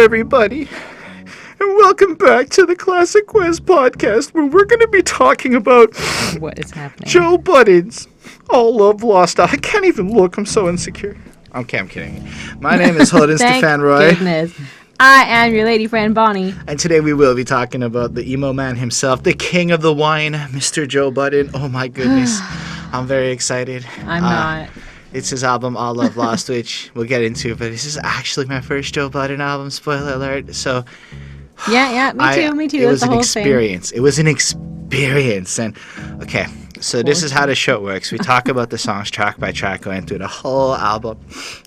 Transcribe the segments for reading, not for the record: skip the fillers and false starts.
everybody, and welcome back to the Classic Quest podcast, where we're going to be talking about what is happening. Joe Budden's All Love Lost. I can't even look. I'm so insecure. Okay, I'm kidding. My name is Holden Stefan Roy. Goodness. I am your lady friend Bonnie. And today we will be talking about the emo man himself, the king of the wine, Mr. Joe Budden. Oh my goodness. I'm very excited. I'm not. It's his album, All Love Lost, which we'll get into, but this is actually my first Joe Budden album, spoiler alert. So, yeah, me too. It was an whole experience. Thing. It was an experience. And, okay, so this is how the show works. We talk about the songs track by track, going through the whole album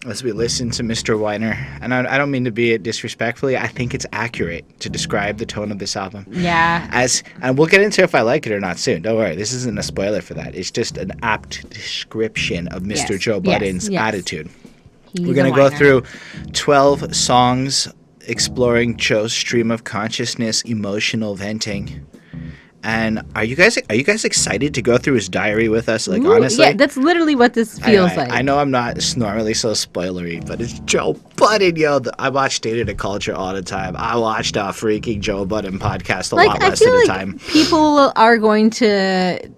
as we listen to Mr. Weiner. And I don't mean to be it disrespectfully. I think it's accurate to describe the tone of this album. Yeah. And we'll get into if I like it or not soon. Don't worry. This isn't a spoiler for that. It's just an apt description of Mr. Joe Budden's attitude. We're going to go through 12 songs exploring Joe's stream of consciousness, emotional venting. And are you guys excited to go through his diary with us? Like, honestly? Yeah, that's literally what this feels like. I know I'm not normally so spoilery, but it's Joe Budden, yo. I watch State of Culture all the time. I watched a freaking Joe Budden podcast a lot less of the time. People are going to...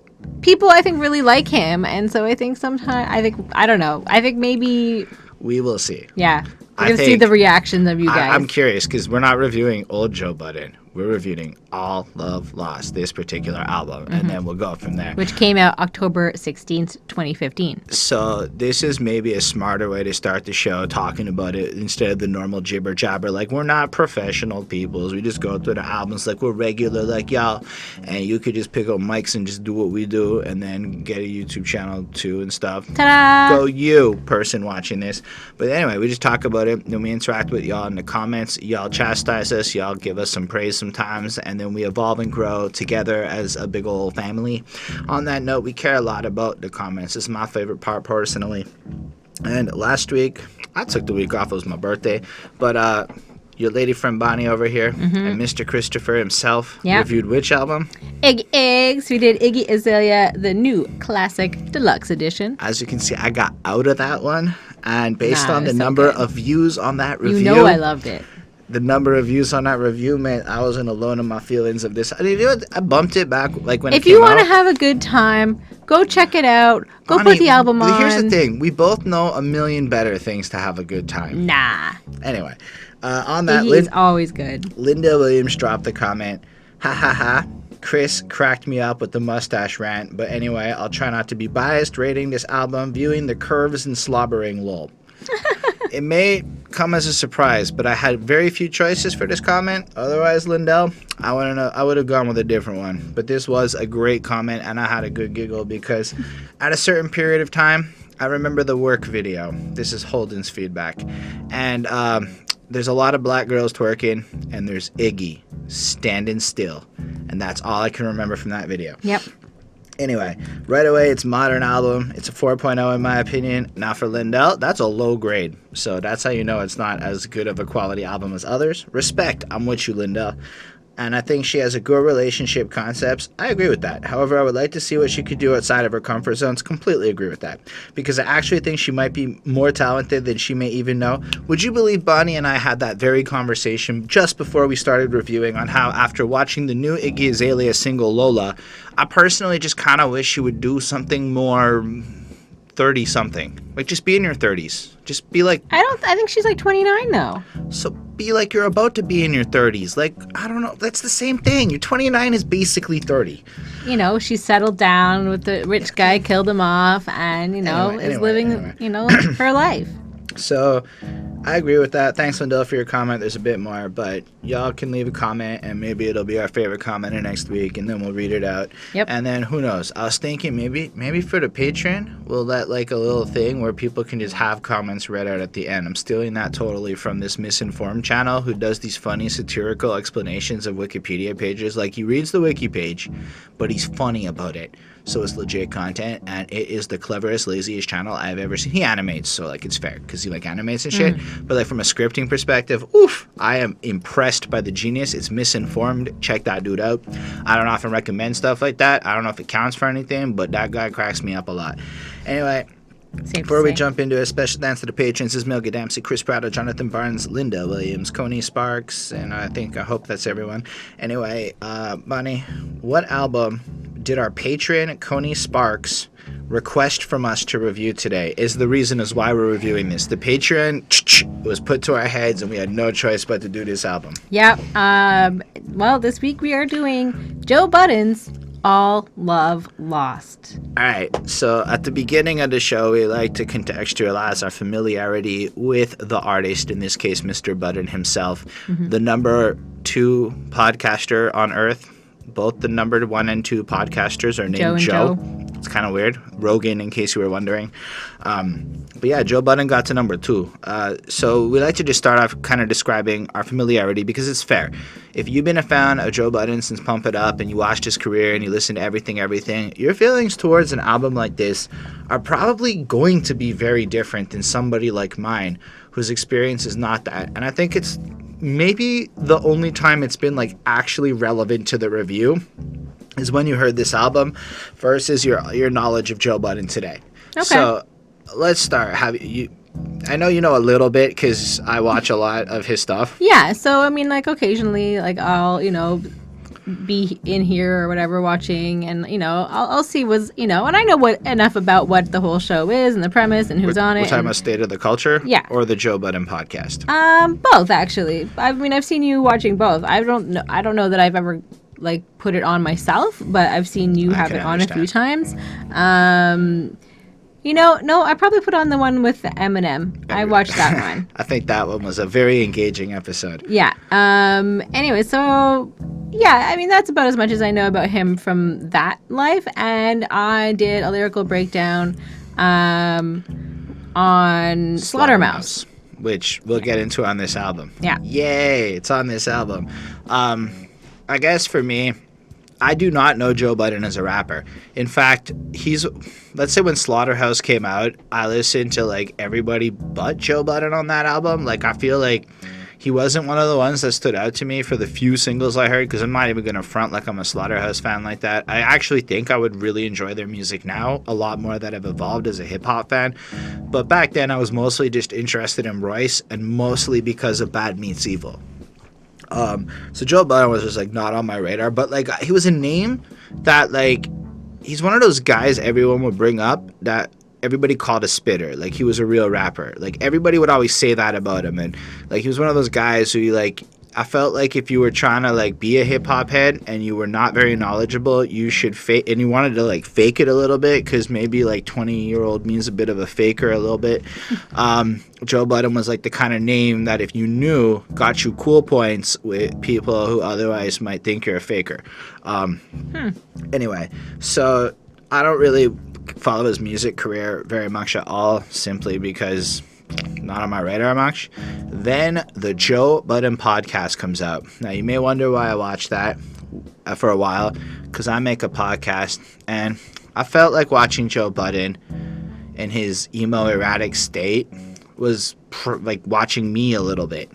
People, I think, really like him. And so I think I don't know. I think maybe... We will see. Yeah. We're going to see the reactions of you guys. I'm curious, because we're not reviewing old Joe Budden. We're reviewing All Love Lost, this particular album, and then we'll go from there. Which came out October 16th, 2015. So this is maybe a smarter way to start the show, talking about it instead of the normal jibber jabber. Like, we're not professional peoples. We just go through the albums like we're regular, like y'all. And you could just pick up mics and just do what we do, and then get a YouTube channel too and stuff. Ta-da! Go you, person watching this. But anyway, we just talk about it, then we interact with y'all in the comments. Y'all chastise us, y'all give us some praise sometimes, and then we evolve and grow together as a big old family. On that note, we care a lot about the comments. It's my favorite part personally. And last week, I took the week off. It was my birthday. But your lady friend Bonnie over here and Mr. Christopher himself reviewed which album? Iggy Eggs. We did Iggy Azalea, the new classic deluxe edition. As you can see, I got out of that one. And based on the number of views on that review... You know I loved it. The number of views on that review meant I wasn't alone in my feelings of this. I bumped it back like when it came out. If you want to have a good time, go check it out. Go put the album on. Here's the thing. We both know a million better things to have a good time. Nah. Anyway, on that... He's always good. Linda Williams dropped the comment, ha ha ha. Chris cracked me up with the mustache rant. But anyway, I'll try not to be biased rating this album, viewing the curves and slobbering lol. It may come as a surprise, but I had very few choices for this comment. Otherwise, Lindell, I would have gone with a different one. But this was a great comment, and I had a good giggle because at a certain period of time, I remember the work video. This is Holden's feedback. And there's a lot of black girls twerking, and there's Iggy standing still. And that's all I can remember from that video. Yep. Anyway, right away, it's a modern album. It's a 4.0 in my opinion. Now for Lindell, that's a low grade. So that's how you know it's not as good of a quality album as others. Respect. I'm with you, Lindell. And I think she has a good relationship concepts. I agree with that. However, I would like to see what she could do outside of her comfort zones. Completely agree with that. Because I actually think she might be more talented than she may even know. Would you believe Bonnie and I had that very conversation just before we started reviewing on how after watching the new Iggy Azalea single Lola, I personally just kind of wish she would do something more 30-something. Like, just be in your 30s. Just be like... I think she's like 29, though. So be like you're about to be in your 30s. Like, I don't know. That's the same thing. You're 29 is basically 30. You know, she settled down with the rich guy, killed him off, and, is living, her life. So, I agree with that. Thanks, Lindell, for your comment. There's a bit more, but y'all can leave a comment, and maybe it'll be our favorite commenter next week, and then we'll read it out. Yep. And then, who knows? I was thinking maybe for the Patreon, we'll let, like, a little thing where people can just have comments read out at the end. I'm stealing that totally from this Misinformed channel who does these funny satirical explanations of Wikipedia pages. Like, he reads the wiki page, but he's funny about it. So it's legit content, and it is the cleverest, laziest channel I've ever seen. He animates, so, like, it's fair, because he, like, animates and shit. But, like, from a scripting perspective, oof, I am impressed by the genius. It's Misinformed. Check that dude out. I don't often recommend stuff like that. I don't know if it counts for anything, but that guy cracks me up a lot. Anyway, Before we jump into a special thanks to the patrons, Ismail Gadamsi, Chris Prado, Jonathan Barnes, Linda Williams, Coney Sparks, and I hope that's everyone. Anyway, Bonnie, what album did our patron, Coney Sparks, request from us to review today? Is the reason is why we're reviewing this. The patron was put to our heads, and we had no choice but to do this album. Yep. Well, this week we are doing Joe Budden's All Love Lost. All right, so at the beginning of the show, we like to contextualize our familiarity with the artist, in this case, Mr. Budden himself, the number 2 podcaster on Earth. Both the number 1 and 2 podcasters are named Joe. It's kind of weird. Rogan, in case you were wondering. But yeah, Joe Budden got to number 2. So we like to just start off kind of describing our familiarity because it's fair. If you've been a fan of Joe Budden since Pump It Up and you watched his career and you listened to everything, your feelings towards an album like this are probably going to be very different than somebody like mine whose experience is not that. And I think it's maybe the only time it's been like actually relevant to the review is when you heard this album versus your knowledge of Joe Budden today. Okay. So let's start. I know you know a little bit because I watch a lot of his stuff. Yeah. So I mean, like occasionally, like I'll be in here or whatever watching, and I'll see and I know enough about what the whole show is and the premise and who's on it. We're talking about State of the Culture, yeah, or the Joe Budden podcast. Both actually. I mean, I've seen you watching both. I don't know that I've ever like put it on myself, but I've seen you have it on a few times. No, I probably put on the one with the Eminem. I watched that one. I think that one was a very engaging episode. Yeah. Anyway, so yeah, I mean that's about as much as I know about him from that life, and I did a lyrical breakdown on Slaughtermouse, which we'll get into on this album. Yeah. Yay! It's on this album. I guess for me, I do not know Joe Budden as a rapper. In fact, let's say when Slaughterhouse came out, I listened to like everybody but Joe Budden on that album. Like I feel like he wasn't one of the ones that stood out to me for the few singles I heard, because I'm not even going to front like I'm a Slaughterhouse fan like that. I actually think I would really enjoy their music now a lot more that I've evolved as a hip-hop fan. But back then, I was mostly just interested in Royce, and mostly because of Bad Meets Evil. So Joe Budden was just like not on my radar, but like he was a name that like he's one of those guys everyone would bring up that everybody called a spitter. Like he was a real rapper. Like everybody would always say that about him, and like he was one of those guys who I felt like if you were trying to like be a hip hop head and you were not very knowledgeable, you should fake, and you wanted to like fake it a little bit because maybe like 20-year-old me's a bit of a faker a little bit. Joe Budden was like the kind of name that if you knew got you cool points with people who otherwise might think you're a faker. Anyway, so I don't really follow his music career very much at all, simply because not on my radar much. Then the Joe Budden podcast comes out. Now you may wonder why I watched that for a while, because I make a podcast, and I felt like watching Joe Budden in his emo erratic state was like watching me a little bit.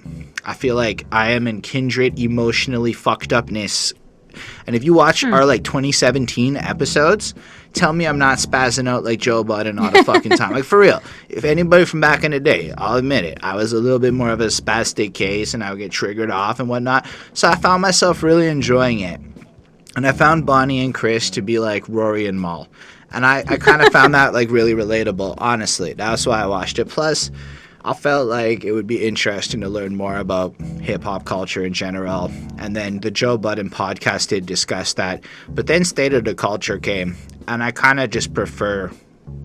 I feel like I am in kindred emotionally fucked upness. And if you watch our like 2017 episodes, tell me I'm not spazzing out like Joe Budden all the fucking time. Like for real. If anybody from back in the day, I'll admit it, I was a little bit more of a spastic case and I would get triggered off and whatnot. So I found myself really enjoying it. And I found Bonnie and Chris to be like Rory and Mal. And I kind of found that like really relatable, honestly. That's why I watched it. Plus, I felt like it would be interesting to learn more about hip-hop culture in general. And then the Joe Budden podcast did discuss that. But then State of the Culture came, and I kind of just prefer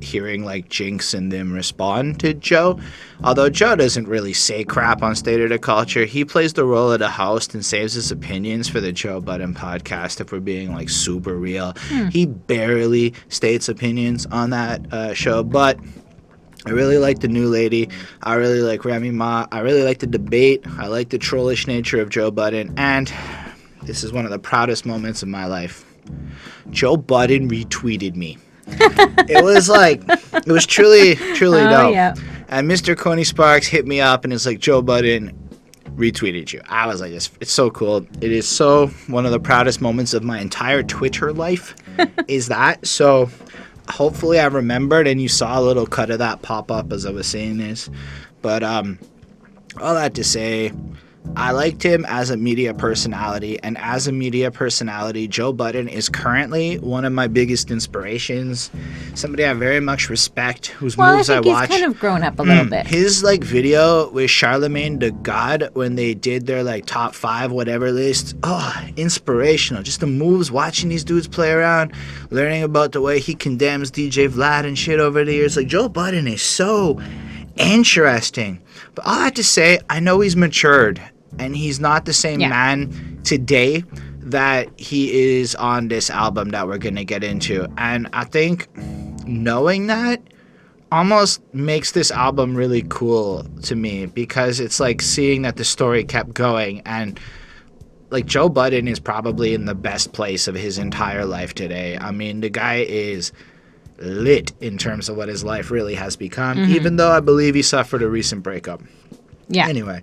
hearing like Jinx and them respond to Joe. Although Joe doesn't really say crap on State of the Culture. He plays the role of the host and saves his opinions for the Joe Budden podcast, if we're being like super real. He barely states opinions on that show, but I really like the new lady. I really like Remy Ma. I really like the debate. I like the trollish nature of Joe Budden. And this is one of the proudest moments of my life. Joe Budden retweeted me. It was truly dope. Yeah. And Mr. Coney Sparks hit me up and it's like, Joe Budden retweeted you. I was like, it's so cool. It is so one of the proudest moments of my entire Twitter life is that. So hopefully I remembered and you saw a little cut of that pop up as I was saying this. But all that to say, I liked him as a media personality, and as a media personality, Joe Budden is currently one of my biggest inspirations. Somebody I very much respect, whose moves I watch. He's kind of grown up a little bit. His like video with Charlemagne the God when they did their like top 5 whatever list. Oh, inspirational. Just the moves, watching these dudes play around, learning about the way he condemns DJ Vlad and shit over the years. Like, Joe Budden is so interesting. But all I have to say, I know he's matured. And he's not the same man today that he is on this album that we're going to get into. And I think knowing that almost makes this album really cool to me, because it's like seeing that the story kept going. And like, Joe Budden is probably in the best place of his entire life today. I mean, the guy is lit in terms of what his life really has become, even though I believe he suffered a recent breakup. Yeah. Anyway,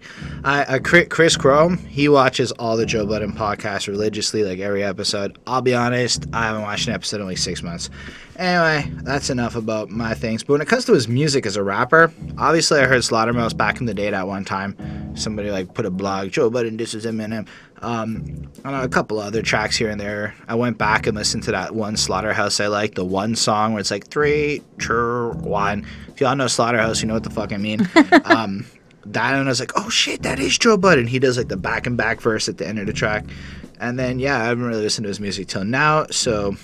Chris Chrome, he watches all the Joe Budden podcasts religiously, like every episode. I'll be honest, I haven't watched an episode in like 6 months. Anyway, that's enough about my things. But when it comes to his music as a rapper, obviously I heard Slaughtermouse back in the day that one time. Somebody like put a blog, Joe Budden, this is Eminem. A couple other tracks here and there. I went back and listened to that one Slaughterhouse I like, the one song where it's like 3, 2, 1. If y'all know Slaughterhouse, you know what the fuck I mean. That, and I was like, oh shit, that is Joe Budden. He does like the back and back verse at the end of the track. And then I haven't really listened to his music till now, so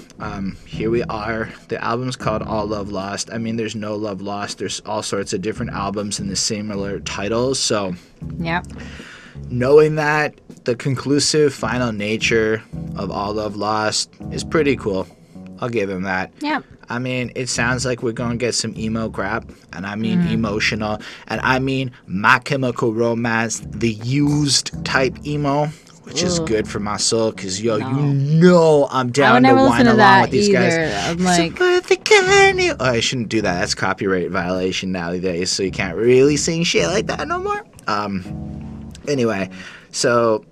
here we are. The album's called All Love Lost. I mean, there's no love lost. There's all sorts of different albums in the similar titles, so knowing that, the conclusive final nature of All Love Lost is pretty cool. I'll give him that. I mean, it sounds like we're going to get some emo crap, and I mean emotional, and I mean My Chemical Romance, the used type emo, which is good for my soul, because, you know I'm down to whine along with these guys. I'm like, oh, I shouldn't do that. That's copyright violation nowadays, so you can't really sing shit like that no more. Anyway, so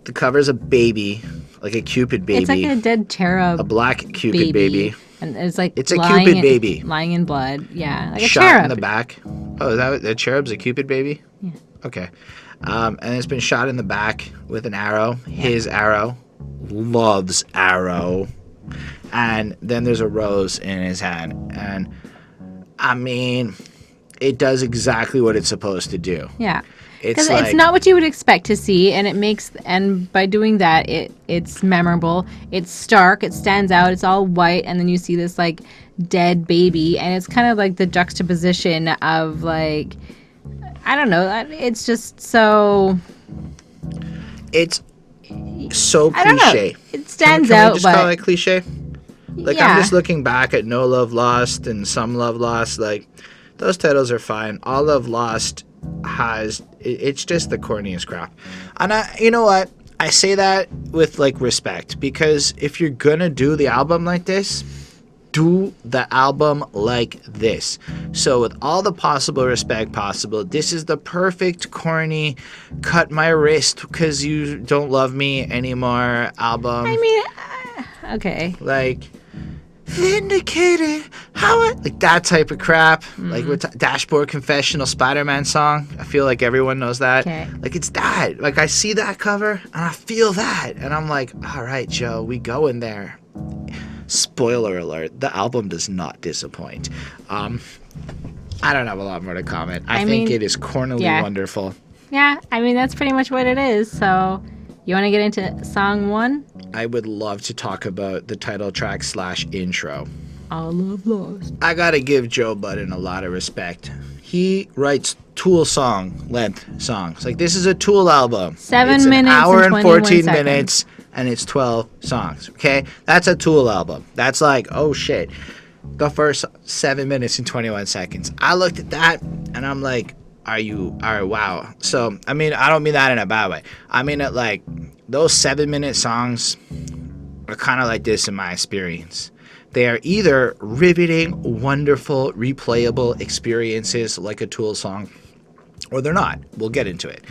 the cover's a baby, like a Cupid baby. It's like a dead cherub. A black Cupid baby. And it's like it's a Cupid baby lying in blood. Yeah, like a shot cherub in the back. Oh, is that cherub's a Cupid baby? Yeah. Okay. And it's been shot in the back with an arrow. His arrow loves arrow. And then there's a rose in his hand. And I mean, it does exactly what it's supposed to do. Yeah. Because it's not what you would expect to see, and by doing that, it's memorable. It's stark. It stands out. It's all white, and then you see this like dead baby, and it's kind of like the juxtaposition of like, I don't know. It's just so. It's so cliche. It stands can out, we just but call it cliche. Like, I'm just looking back at No Love Lost and Some Love Lost. Like, those titles are fine. All Love Lost it's just the corniest crap. And you know what? I say that with like respect, because if you're gonna do the album like this, do the album like this. So with all the possible respect possible, this is the perfect corny cut my wrist because you don't love me anymore album. I mean, okay. Like, vindicated, like that type of crap. Like with Dashboard Confessional Spider-Man song. I feel like everyone knows that. Okay. Like, it's that. Like, I see that cover and I feel that, and I'm like, all right, Joe, we go in there. Spoiler alert, the album does not disappoint. I don't have a lot more to comment. I think it is cornily wonderful. Yeah, I mean, that's pretty much what it is. So, you want to get into song 1? I would love to talk about the title track / intro. All Love Lost. I gotta give Joe Budden a lot of respect. He writes Tool length songs. Like, this is a Tool album. 7 minutes an hour and 14 seconds. minutes, and it's 12 songs. Okay, that's a Tool album. That's like, oh shit, the first 7 minutes and 21 seconds. I looked at that and I'm like, wow. So I mean, I don't mean that in a bad way. I mean it like, those 7-minute songs are kind of like this in my experience. They are either riveting, wonderful, replayable experiences like a Tool song, or they're not. We'll get into it.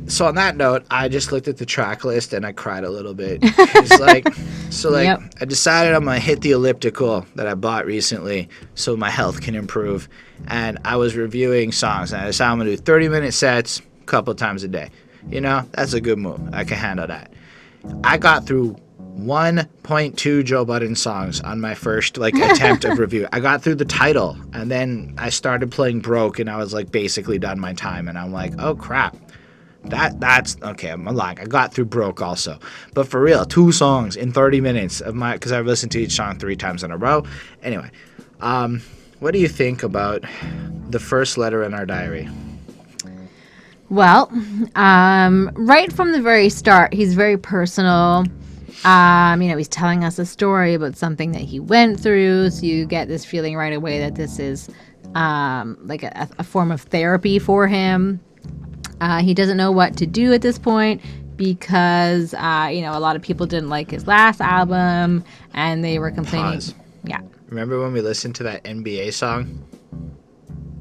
So on that note, I just looked at the track list and I cried a little bit. It's like, Yep. I decided I'm gonna hit the elliptical that I bought recently so my health can improve. And I was reviewing songs and I decided I'm gonna do 30-minute sets a couple times a day. You know, that's a good move. I can handle that. I got through 1.2 Joe Budden songs on my first attempt of review. I got through the title and then I started playing Broke and I was basically done my time and I'm like, oh crap. That's okay. I'm lying. I got through Broke also, but for real, 2 songs in 30 minutes of because I've listened to each song 3 times in a row. Anyway, what do you think about the first letter in our diary? Well, right from the very start, he's very personal. He's telling us a story about something that he went through, so you get this feeling right away that this is a form of therapy for him. He doesn't know what to do at this point because, a lot of people didn't like his last album and they were complaining. Pause. Yeah. Remember when we listened to that NBA song?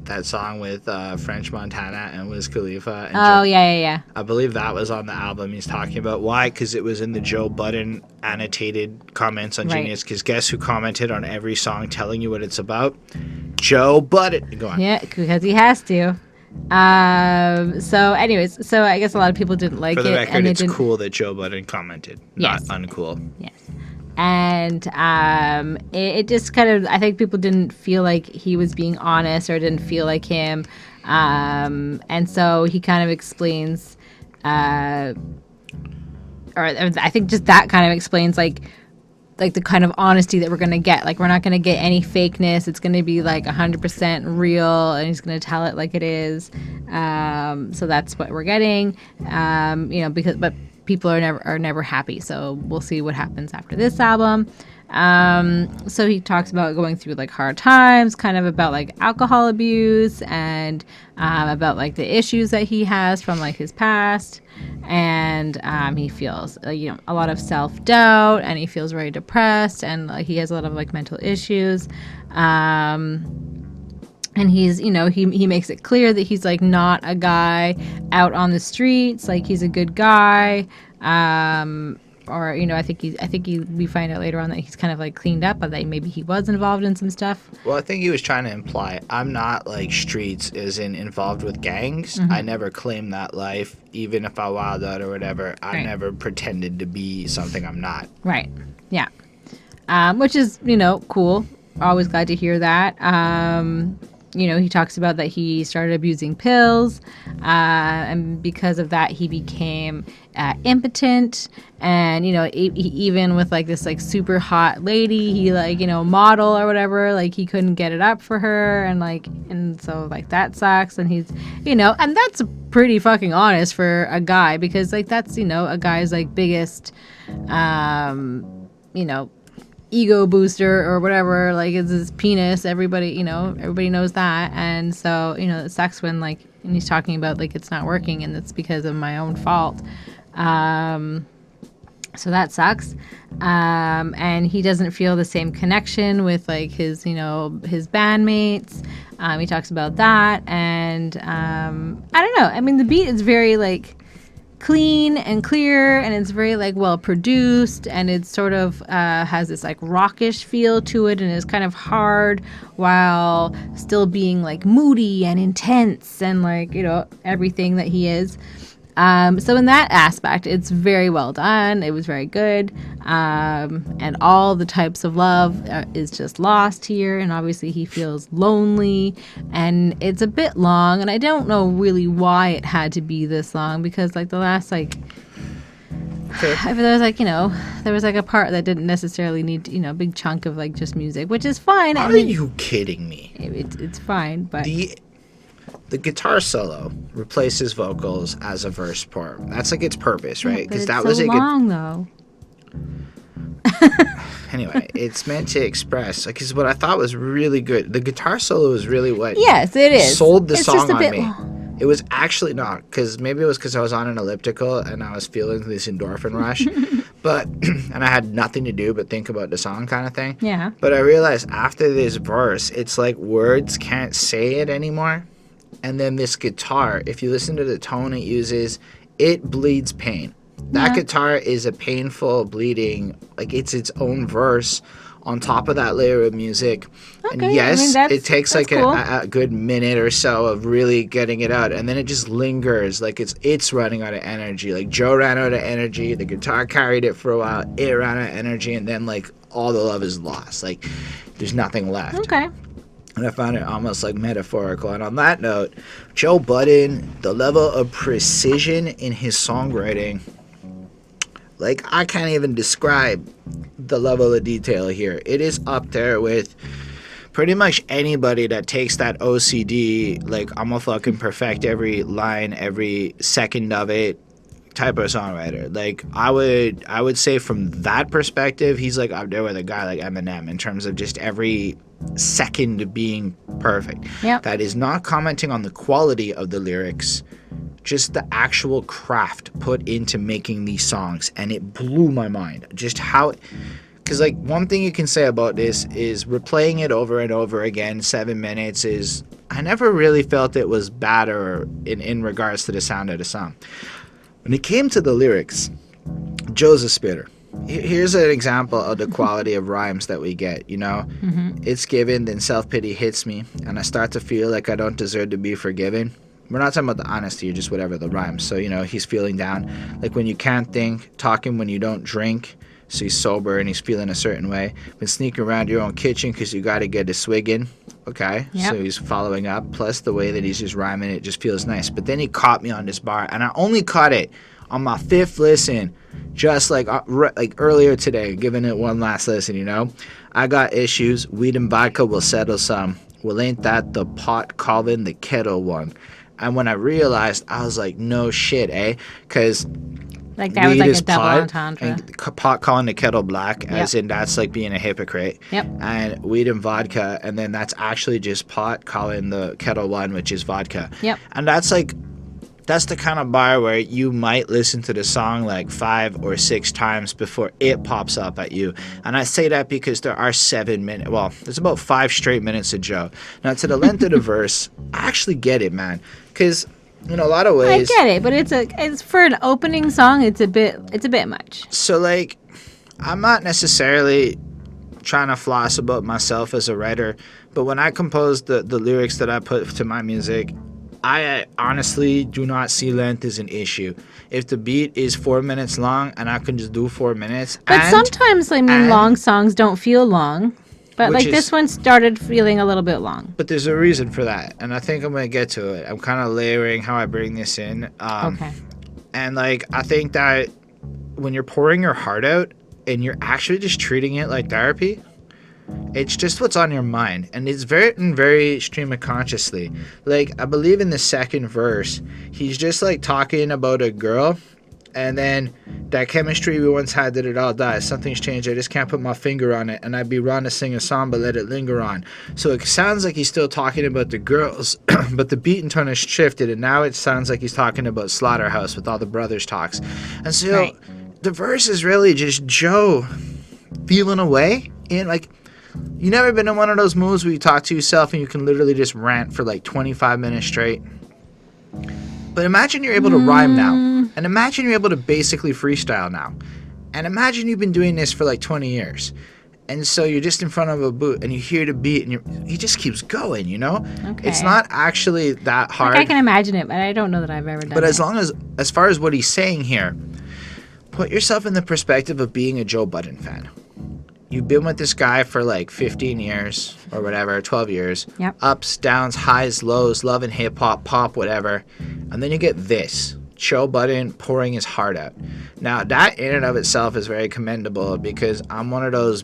That song with French Montana and Wiz Khalifa. And yeah. I believe that was on the album he's talking about. Why? Because it was in the Joe Budden annotated comments on Right. Genius. Because guess who commented on every song telling you what it's about? Joe Budden. Go on. Yeah, because he has to. So I guess a lot of people didn't like it. For the record, and it's cool that Joe Budden commented, Yes. not uncool. Yes. And it just kind of, I think people didn't feel like he was being honest or didn't feel like him. And so he kind of explains, or I think just that kind of explains like the kind of honesty that we're going to get. Like, we're not going to get any fakeness. It's going to be 100% real, and he's going to tell it like it is. So that's what we're getting. But people are never happy. So we'll see what happens after this album. So he talks about going through hard times, kind of about alcohol abuse and about the issues that he has from his past. And he feels a lot of self-doubt, and he feels very depressed, and he has a lot of mental issues. And he's, he makes it clear that he's not a guy out on the streets. He's a good guy. I think we find out later on that he's kind of cleaned up, but that maybe he was involved in some stuff. Well, I think he was trying to imply I'm not streets as in involved with gangs. Mm-hmm. I never claimed that life, even if I wild out or whatever. I Right. never pretended to be something I'm not. Right. Yeah. Which is, cool. Always glad to hear that. He talks about that he started abusing pills, and because of that, he became impotent. And even with this super hot lady, he model or whatever, he couldn't get it up for her, and so that sucks. And he's and that's pretty fucking honest for a guy, because that's a guy's biggest ego booster or whatever, it's his penis. Everybody knows that. And so it sucks when and he's talking about it's not working and it's because of my own fault. So that sucks. And he doesn't feel the same connection with his bandmates. He talks about that. And I don't know, I mean, the beat is very clean and clear, and it's very well produced, and it sort of has this rockish feel to it, and it's kind of hard while still being moody and intense and everything that he is. So in that aspect, it's very well done. It was very good. And all the types of love is just lost here. And obviously he feels lonely, and it's a bit long, and I don't know really why it had to be this long, because the last Okay. there was there was a part that didn't necessarily need a big chunk of just music, which is fine. Are you kidding me? It's fine, but The guitar solo replaces vocals as a verse part. That's its purpose, right? Because that so was long though. Anyway, it's meant to express. Because what I thought was really good. The guitar solo is really what Yes, it is. sold the It's song just a on bit me. long. It was actually not, because maybe it was because I was on an elliptical and I was feeling this endorphin rush, and I had nothing to do but think about the song kind of thing. Yeah. But I realized after this verse, it's words can't say it anymore. And then this guitar, if you listen to the tone it uses, it bleeds pain. That guitar is a painful bleeding, like it's its own verse on top of that layer of music. Okay, And yes, it takes like cool. a good minute or so of really getting it out, and then it just lingers, like it's running out of energy. Like Joe ran out of energy, the guitar carried it for a while, it ran out of energy, and then like all the love is lost. Like there's nothing left. Okay. And I found it almost like metaphorical. And on that note, Joe Budden, the level of precision in his songwriting, like I can't even describe the level of detail here. It is up there with pretty much anybody that takes that OCD, like I'm gonna fucking perfect every line, every second of it type of songwriter. Like I would say from that perspective, he's like up there with a guy like Eminem in terms of just every second being perfect. Yep. That is not commenting on the quality of the lyrics, just the actual craft put into making these songs. And it blew my mind just how, because like one thing you can say about this is replaying it over and over again 7 minutes is, I never really felt it was bad or in regards to the sound of the song. When it came to the lyrics, Joe's a spitter. Here's an example of the quality of rhymes that we get, you know? It's given, then self-pity hits me, and I start to feel like I don't deserve to be forgiven. We're not talking about the honesty, or just whatever the rhymes. So, you know, he's feeling down. Like when you can't think, talking when you don't drink. So he's sober and he's feeling a certain way. Been sneaking around your own kitchen because you got to get a swig in. Okay, yep. So he's following up. Plus the way that he's just rhyming, it just feels nice. But then he caught me on this bar, and I only caught it on my 5th listen, just like earlier today, giving it one last listen, you know? I got issues. Weed and vodka will settle some. Well, ain't that the pot calling the kettle one? And when I realized, I was like, no shit, eh? Because like that was like a double entendre. And pot calling the kettle black, as in that's like being a hypocrite. Yep. And weed and vodka, and then that's actually just pot calling the kettle one, which is vodka. Yep. And that's like, that's the kind of bar where you might listen to the song like 5 or 6 times before it pops up at you. And I say that because there are 7 minutes, well, there's about 5 straight minutes of Joe. Now, to the length of the verse, I actually get it, man. Because in a lot of ways, I get it, but it's for an opening song, it's a bit much. So, like, I'm not necessarily trying to floss about myself as a writer, but when I compose the lyrics that I put to my music, I honestly do not see length as an issue. If the beat is 4 minutes long and I can just do 4 minutes. But sometimes, I mean, long songs don't feel long. But like this one started feeling a little bit long. But there's a reason for that. And I think I'm going to get to it. I'm kind of layering how I bring this in. Okay. And like, I think that when you're pouring your heart out and you're actually just treating it like therapy, it's just what's on your mind, and it's very stream of consciously. Like, I believe in the second verse, he's just like talking about a girl, and then that chemistry we once had, did it all die? Something's changed, I just can't put my finger on it, and I'd be wrong to sing a song, but let it linger on. So it sounds like he's still talking about the girls, but the beat and tone has shifted, and now it sounds like he's talking about Slaughterhouse with all the brothers talks. And so the verse is really just Joe feeling away, and like, you never been in one of those moods where you talk to yourself and you can literally just rant for like 25 minutes straight? But imagine you're able to rhyme now. And imagine you're able to basically freestyle now. And imagine you've been doing this for like 20 years. And so you're just in front of a booth and you hear the beat and he just keeps going, you know? Okay. It's not actually that hard. Like I can imagine it, but I don't know that I've ever done it. But as far as what he's saying here, put yourself in the perspective of being a Joe Budden fan. You've been with this guy for like 15 years or whatever, 12 years. Yep. Ups, downs, highs, lows, love and hip hop, pop, whatever. And then you get this, Joe Budden pouring his heart out. Now, that in and of itself is very commendable because I'm one of those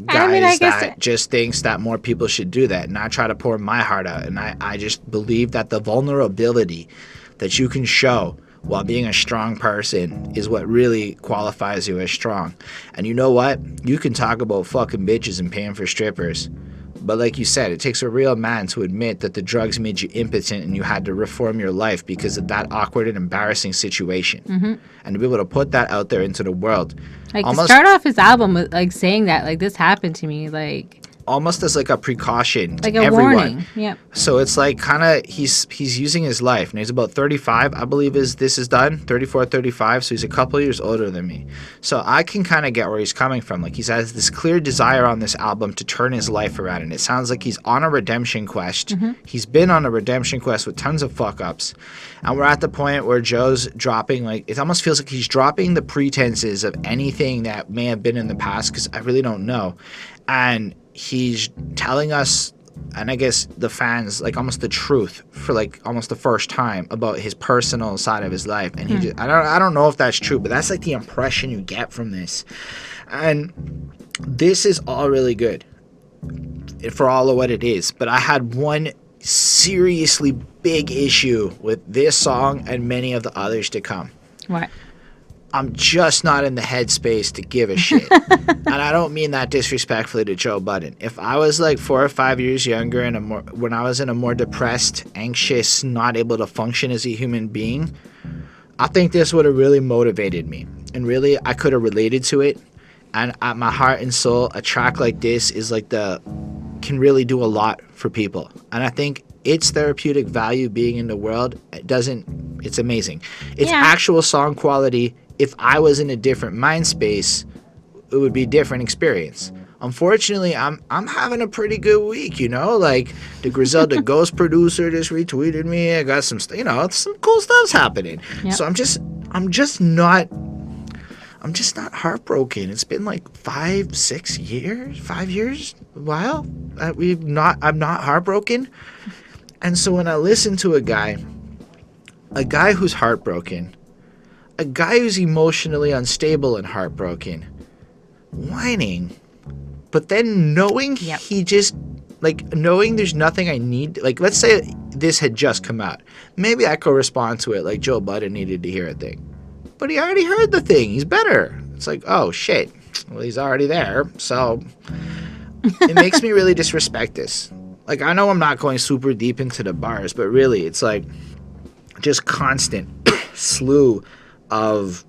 guys that just thinks that more people should do that. And I try to pour my heart out. And I just believe that the vulnerability that you can show while being a strong person is what really qualifies you as strong. And you know what? You can talk about fucking bitches and paying for strippers. But like you said, it takes a real man to admit that the drugs made you impotent and you had to reform your life because of that awkward and embarrassing situation. Mm-hmm. And to be able to put that out there into the world. Like to start off his album with like saying that, like this happened to me, like almost as like a precaution to like a everyone. warning. Yep. So it's like kind of he's using his life. And he's about 35, I believe this is done. 34, 35. So he's a couple years older than me. So I can kind of get where he's coming from. Like he has this clear desire on this album to turn his life around. And it sounds like he's on a redemption quest. Mm-hmm. He's been on a redemption quest with tons of fuck ups. And we're at the point where Joe's dropping, like, it almost feels like he's dropping the pretenses of anything that may have been in the past, because I really don't know. And he's telling us, and I guess the fans, like, almost the truth for, like, almost the first time about his personal side of his life. And he just, I don't know if that's true, but that's, like, the impression you get from this. And this is all really good for all of what it is. But I had one seriously big issue with this song and many of the others to come. What? I'm just not in the headspace to give a shit. And I don't mean that disrespectfully to Joe Budden. If I was like 4 or 5 years younger and when I was in a more depressed, anxious, not able to function as a human being, I think this would have really motivated me. And really, I could have related to it. And at my heart and soul, a track like this is like can really do a lot for people. And I think its therapeutic value being in the world, it's amazing. Its actual song quality, if I was in a different mind space, it would be a different experience. Unfortunately, I'm having a pretty good week, you know? Like, the Griselda Ghost producer just retweeted me. I got some cool stuff's happening. Yep. So I'm just not heartbroken. It's been like 5 years, a while. I'm not heartbroken. And so when I listen to a guy who's heartbroken, a guy who's emotionally unstable and heartbroken, whining, but then knowing knowing there's nothing I need, like, let's say this had just come out. Maybe I could respond to it like Joe Budden needed to hear a thing. But he already heard the thing. He's better. It's like, oh, shit. Well, he's already there. So it makes me really disrespect this. Like, I know I'm not going super deep into the bars, but really, it's like just constant slew of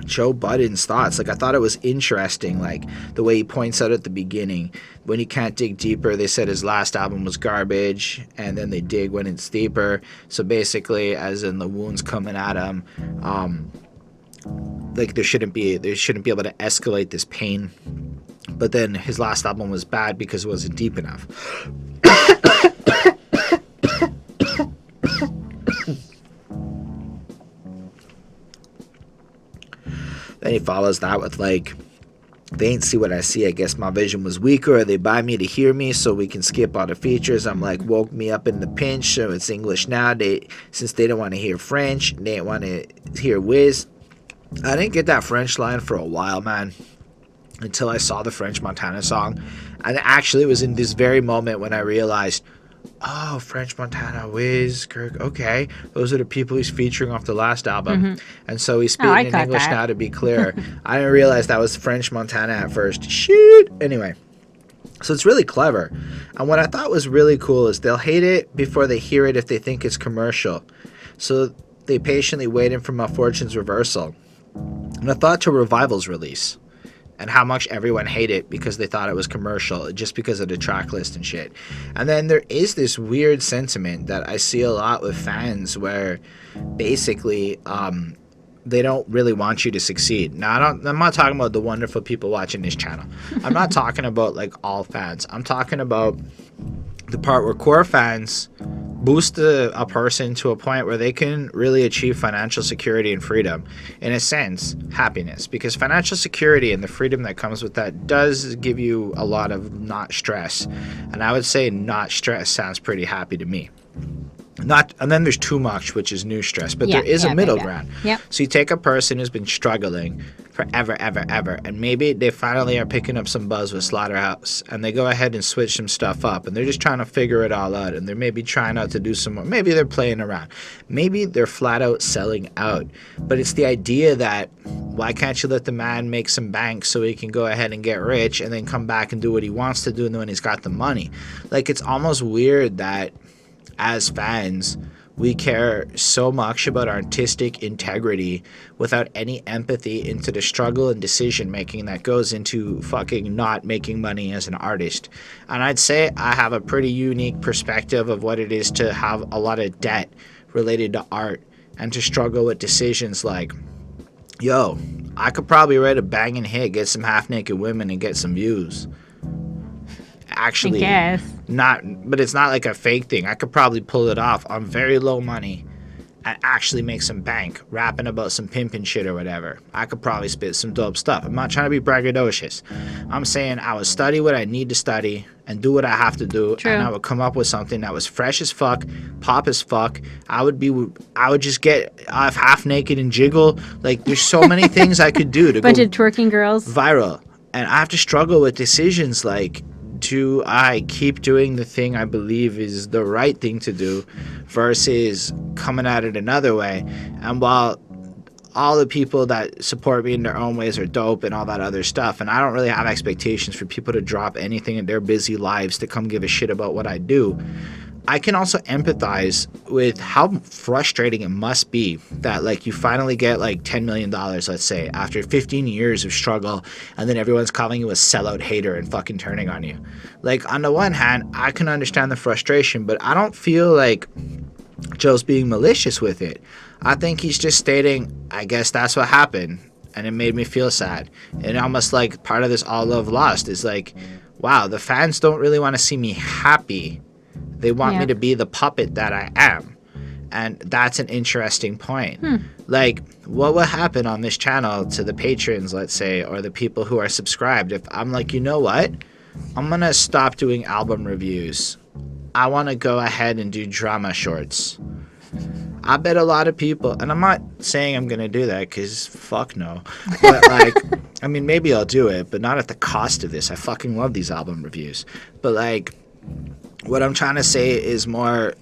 Joe Budden's thoughts. Like, I thought it was interesting, like, the way he points out at the beginning. When you can't dig deeper, they said his last album was garbage, and then they dig when it's deeper. So basically, as in the wounds coming at him, like, they shouldn't be able to escalate this pain. But then his last album was bad because it wasn't deep enough. Then he follows that with, like, they ain't see what I see. I guess my vision was weaker, or they buy me to hear me so we can skip all the features. I'm like, woke me up in the pinch, so it's English now. Since they don't want to hear French, they don't want to hear whiz. I didn't get that French line for a while, man, until I saw the French Montana song. And actually, it was in this very moment when I realized, oh, French Montana, Wiz, Kirk, okay. Those are the people he's featuring off the last album. Mm-hmm. And so he's speaking in English now, to be clear. I didn't realize that was French Montana at first. Shoot! Anyway, so it's really clever. And what I thought was really cool is they'll hate it before they hear it if they think it's commercial. So they patiently waited for My Fortune's reversal. And I thought to Revival's release. And how much everyone hated it because they thought it was commercial, just because of the track list and shit. And then there is this weird sentiment that I see a lot with fans where basically they don't really want you to succeed. Now, I'm not talking about the wonderful people watching this channel. I'm not talking about, like, all fans. I'm talking about the part where core fans boost a person to a point where they can really achieve financial security and freedom. In a sense, happiness. Because financial security and the freedom that comes with that does give you a lot of not stress. And I would say not stress sounds pretty happy to me. And then there's too much, which is new stress. But there is a middle ground. Yep. So you take a person who's been struggling forever, and maybe they finally are picking up some buzz with Slaughterhouse, and they go ahead and switch some stuff up, and they're just trying to figure it all out, and they're maybe trying out to do some more. Maybe they're playing around. Maybe they're flat out selling out. But it's the idea that, why can't you let the man make some bank so he can go ahead and get rich and then come back and do what he wants to do and when he's got the money? Like, it's almost weird that as fans, we care so much about artistic integrity without any empathy into the struggle and decision making that goes into fucking not making money as an artist. And I'd say I have a pretty unique perspective of what it is to have a lot of debt related to art and to struggle with decisions like, yo, I could probably write a banging hit, get some half-naked women, and get some views. Actually, I guess. but it's not like a fake thing. I could probably pull it off on very low money and actually make some bank rapping about some pimping shit or whatever. I could probably spit some dope stuff. I'm not trying to be braggadocious. I'm saying I would study what I need to study and do what I have to do. True. And I would come up with something that was fresh as fuck, pop as fuck. I would just get half naked and jiggle. Like, there's so many things I could do to Bunch go of twerking girls. viral. And I have to struggle with decisions like, do I keep doing the thing I believe is the right thing to do versus coming at it another way? And while all the people that support me in their own ways are dope and all that other stuff, and I don't really have expectations for people to drop anything in their busy lives to come give a shit about what I do, I can also empathize with how frustrating it must be that, like, you finally get like $10 million, let's say, after 15 years of struggle, and then everyone's calling you a sellout hater and fucking turning on you. Like, on the one hand, I can understand the frustration, but I don't feel like Joe's being malicious with it. I think he's just stating, I guess that's what happened, and it made me feel sad. And almost like part of this All Love Lost is like, wow, the fans don't really want to see me happy. They want me to be the puppet that I am. And that's an interesting point. Like, what would happen on this channel to the patrons, let's say, or the people who are subscribed if I'm like, you know what? I'm going to stop doing album reviews. I want to go ahead and do drama shorts. I bet a lot of people, and I'm not saying I'm going to do that because fuck no. But, like, I mean, maybe I'll do it, but not at the cost of this. I fucking love these album reviews. But, like, what I'm trying to say is more,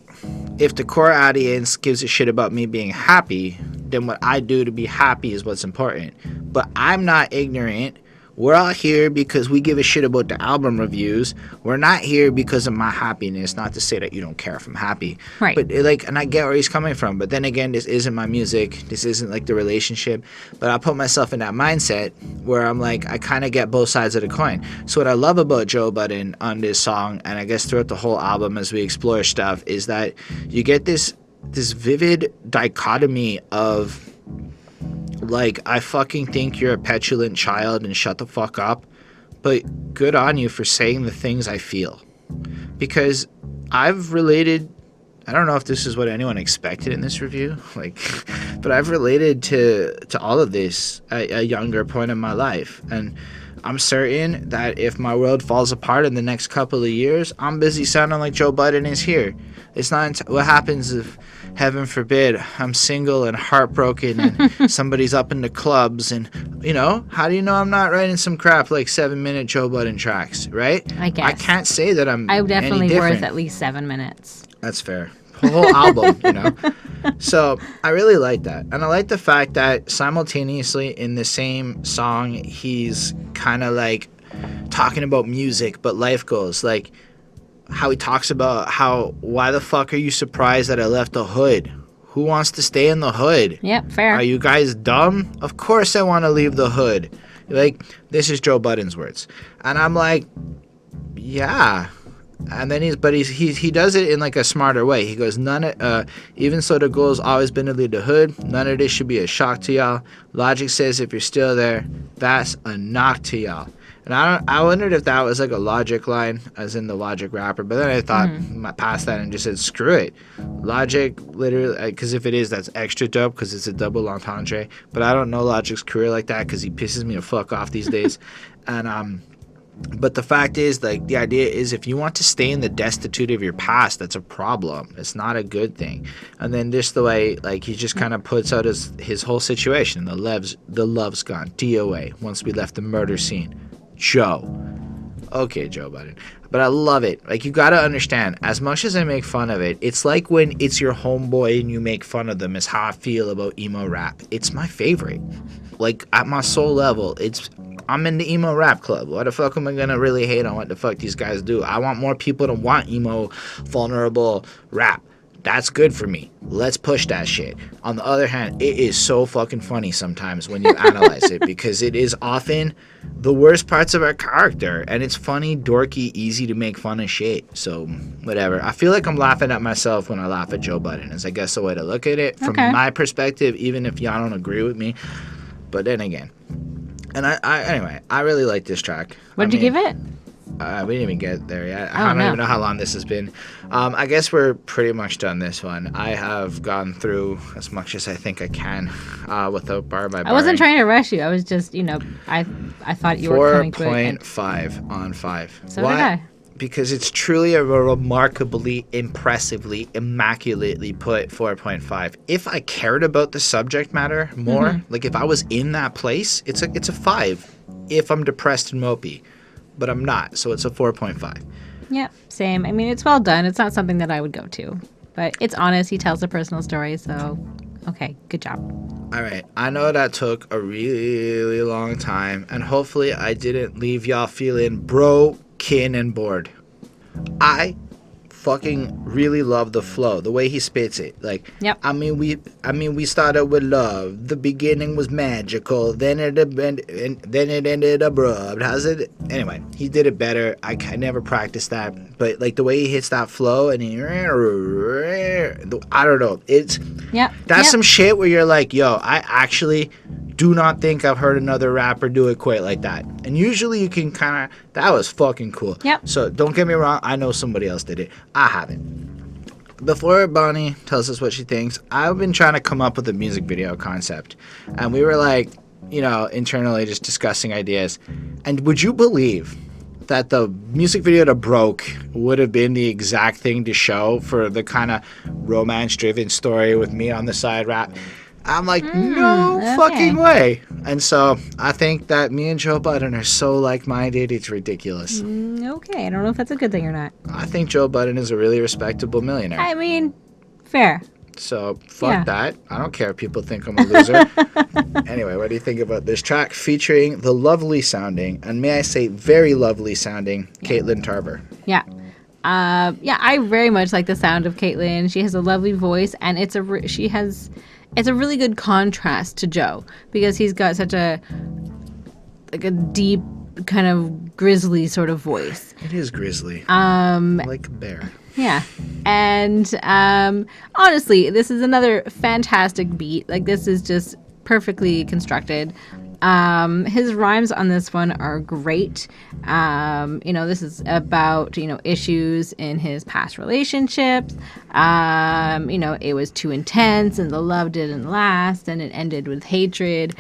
if the core audience gives a shit about me being happy, then what I do to be happy is what's important. But I'm not ignorant. We're all here because we give a shit about the album reviews. We're not here because of my happiness. Not to say that you don't care if I'm happy. Right. But, like, and I get where he's coming from. But then again, this isn't my music. This isn't, like, the relationship. But I put myself in that mindset where I'm like, I kind of get both sides of the coin. So what I love about Joe Budden on this song, and I guess throughout the whole album as we explore stuff, is that you get this vivid dichotomy of, like, I fucking think you're a petulant child and shut the fuck up, but good on you for saying the things I feel. Because I've related, I don't know if this is what anyone expected in this review, like, but I've related to all of this at a younger point in my life. And I'm certain that if my world falls apart in the next couple of years, I'm busy sounding like Joe Budden is here. It's not what happens if, heaven forbid, I'm single and heartbroken and somebody's up in the clubs and, you know, how do you know I'm not writing some crap like 7-minute Joe Budden tracks, right? I guess. I can't say that I'm definitely any different. worth at least 7 minutes. That's fair. The whole album, you know? So I really like that. And I like the fact that simultaneously in the same song, he's kind of like talking about music, but life goals. Like how he talks about why the fuck are you surprised that I left the hood? Who wants to stay in the hood? Yep, fair. Are you guys dumb? Of course I want to leave the hood. Like, this is Joe Budden's words. And I'm like, yeah. And then he does it in like a smarter way. He goes, even so the goal's always been to leave the hood. None of this should be a shock to y'all. Logic says if you're still there, that's a knock to y'all. And I wondered if that was like a Logic line, as in the Logic rapper. But then I thought past that and just said, screw it. Logic, literally, because if it is, that's extra dope because it's a double entendre. But I don't know Logic's career like that because he pisses me the fuck off these days. And but the fact is, like, the idea is if you want to stay in the destitute of your past, that's a problem. It's not a good thing. And then just the way, like, he just kind of puts out his whole situation. The love's gone. DOA. Once we left the murder scene. Joe. Okay, Joe Budden. But I love it. Like, you gotta understand, as much as I make fun of it, it's like when it's your homeboy and you make fun of them is how I feel about emo rap. It's my favorite. Like, at my soul level, I'm in the emo rap club. Why the fuck am I gonna really hate on what the fuck these guys do? I want more people to want emo, vulnerable rap. That's good for me. let's push that shit. On the other hand, it is so fucking funny sometimes when you analyze it, because it is often the worst parts of our character, and it's funny, dorky, easy to make fun of shit. So whatever. I feel like I'm laughing at myself when I laugh at Joe Budden, is I guess the way to look at it from my perspective, even if y'all don't agree with me. But then again, and anyway, I really like this track. What did you give it? We didn't even get there yet. I don't even know how long this has been. I guess we're pretty much done this one. I have gone through as much as I think I can without bar by bar. I wasn't trying to rush you. I was just, I thought you were coming to it. 4.5 on 5. So did I. Because it's truly a remarkably, impressively, immaculately put 4.5. If I cared about the subject matter more, like if I was in that place, it's a 5 if I'm depressed and mopey. But I'm not, so it's a 4.5. Yeah, same. I mean, it's well done. It's not something that I would go to. But it's honest. He tells a personal story, so okay, good job. All right. I know that took a really long time, and hopefully I didn't leave y'all feeling broken and bored. I fucking really love the flow, the way he spits it. Like, yep. I mean, we started with love. The beginning was magical. Then it ended abrupt. How's it? Anyway, he did it better. I never practiced that, but like the way he hits that flow and I don't know. That's some shit where you're like, yo, I actually do not think I've heard another rapper do it quite like that. And usually you can that was fucking cool. Yep. So don't get me wrong, I know somebody else did it. I haven't. Before Bonnie tells us what she thinks, I've been trying to come up with a music video concept. And we were like, internally just discussing ideas. And would you believe that the music video to Broke would have been the exact thing to show for the kind of romance-driven story with me on the side rap? I'm like, no fucking way. And so I think that me and Joe Budden are so like-minded, it's ridiculous. Okay, I don't know if that's a good thing or not. I think Joe Budden is a really respectable millionaire. I mean, fair. So fuck that. I don't care if people think I'm a loser. Anyway, what do you think about this track featuring the lovely sounding, and may I say very lovely sounding, Katelyn Tarver? Yeah. I very much like the sound of Katelyn. She has a lovely voice, and it's a really good contrast to Joe, because he's got such a deep kind of grizzly sort of voice. It is grizzly. Like a bear. Yeah. And honestly, this is another fantastic beat. Like, this is just perfectly constructed. His rhymes on this one are great. This is about, issues in his past relationships. It was too intense and the love didn't last and it ended with hatred.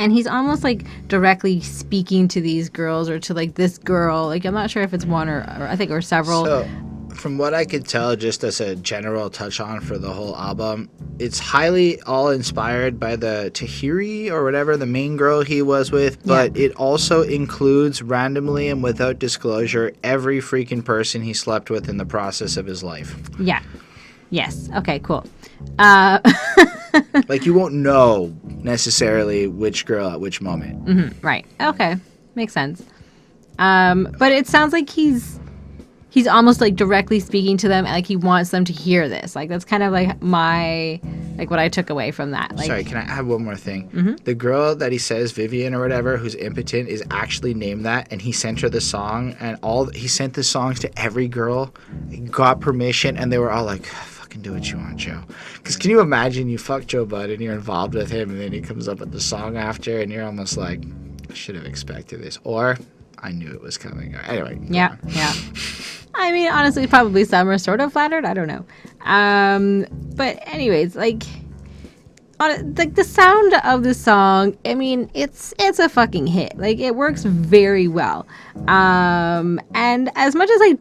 And he's almost like directly speaking to these girls, or to like this girl. Like, I'm not sure if it's one or I think or several. So, from what I could tell, just as a general touch on for the whole album, it's highly all inspired by the Tahiri or whatever, the main girl he was with, but it also includes randomly and without disclosure every freaking person he slept with in the process of his life. Yeah. Yes. Okay, cool. Like, you won't know necessarily which girl at which moment. Mm-hmm, right. Okay. Makes sense. But it sounds like he's almost like directly speaking to them, and like he wants them to hear this. Like, that's kind of like what I took away from that. Like, sorry, can I add one more thing? Mm-hmm. The girl that he says, Vivian or whatever, who's impotent, is actually named that, and he sent her the song, and he sent the songs to every girl, got permission, and they were all like, fucking do what you want, Joe. Because can you imagine, you fuck Joe Budden, you're involved with him, and then he comes up with the song after, and you're almost like, I should have expected this, or I knew it was coming. Anyway. Yeah. I mean, honestly, probably some are sort of flattered. I don't know. But anyways, like the sound of the song, I mean, it's a fucking hit. Like, it works very well. And as much as I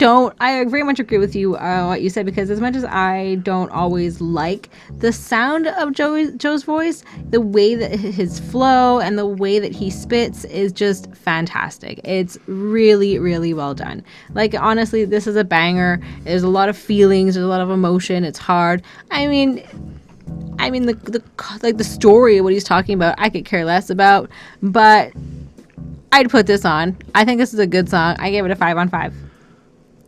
very much agree with you what you said, because as much as I don't always like the sound of Joe's voice, the way that his flow and the way that he spits is just fantastic. It's really, really well done. Like, honestly, this is a banger. There's a lot of feelings. There's a lot of emotion. It's hard. I mean, the story of what he's talking about, I could care less about, but I'd put this on. I think this is a good song. I gave it a 5 on 5.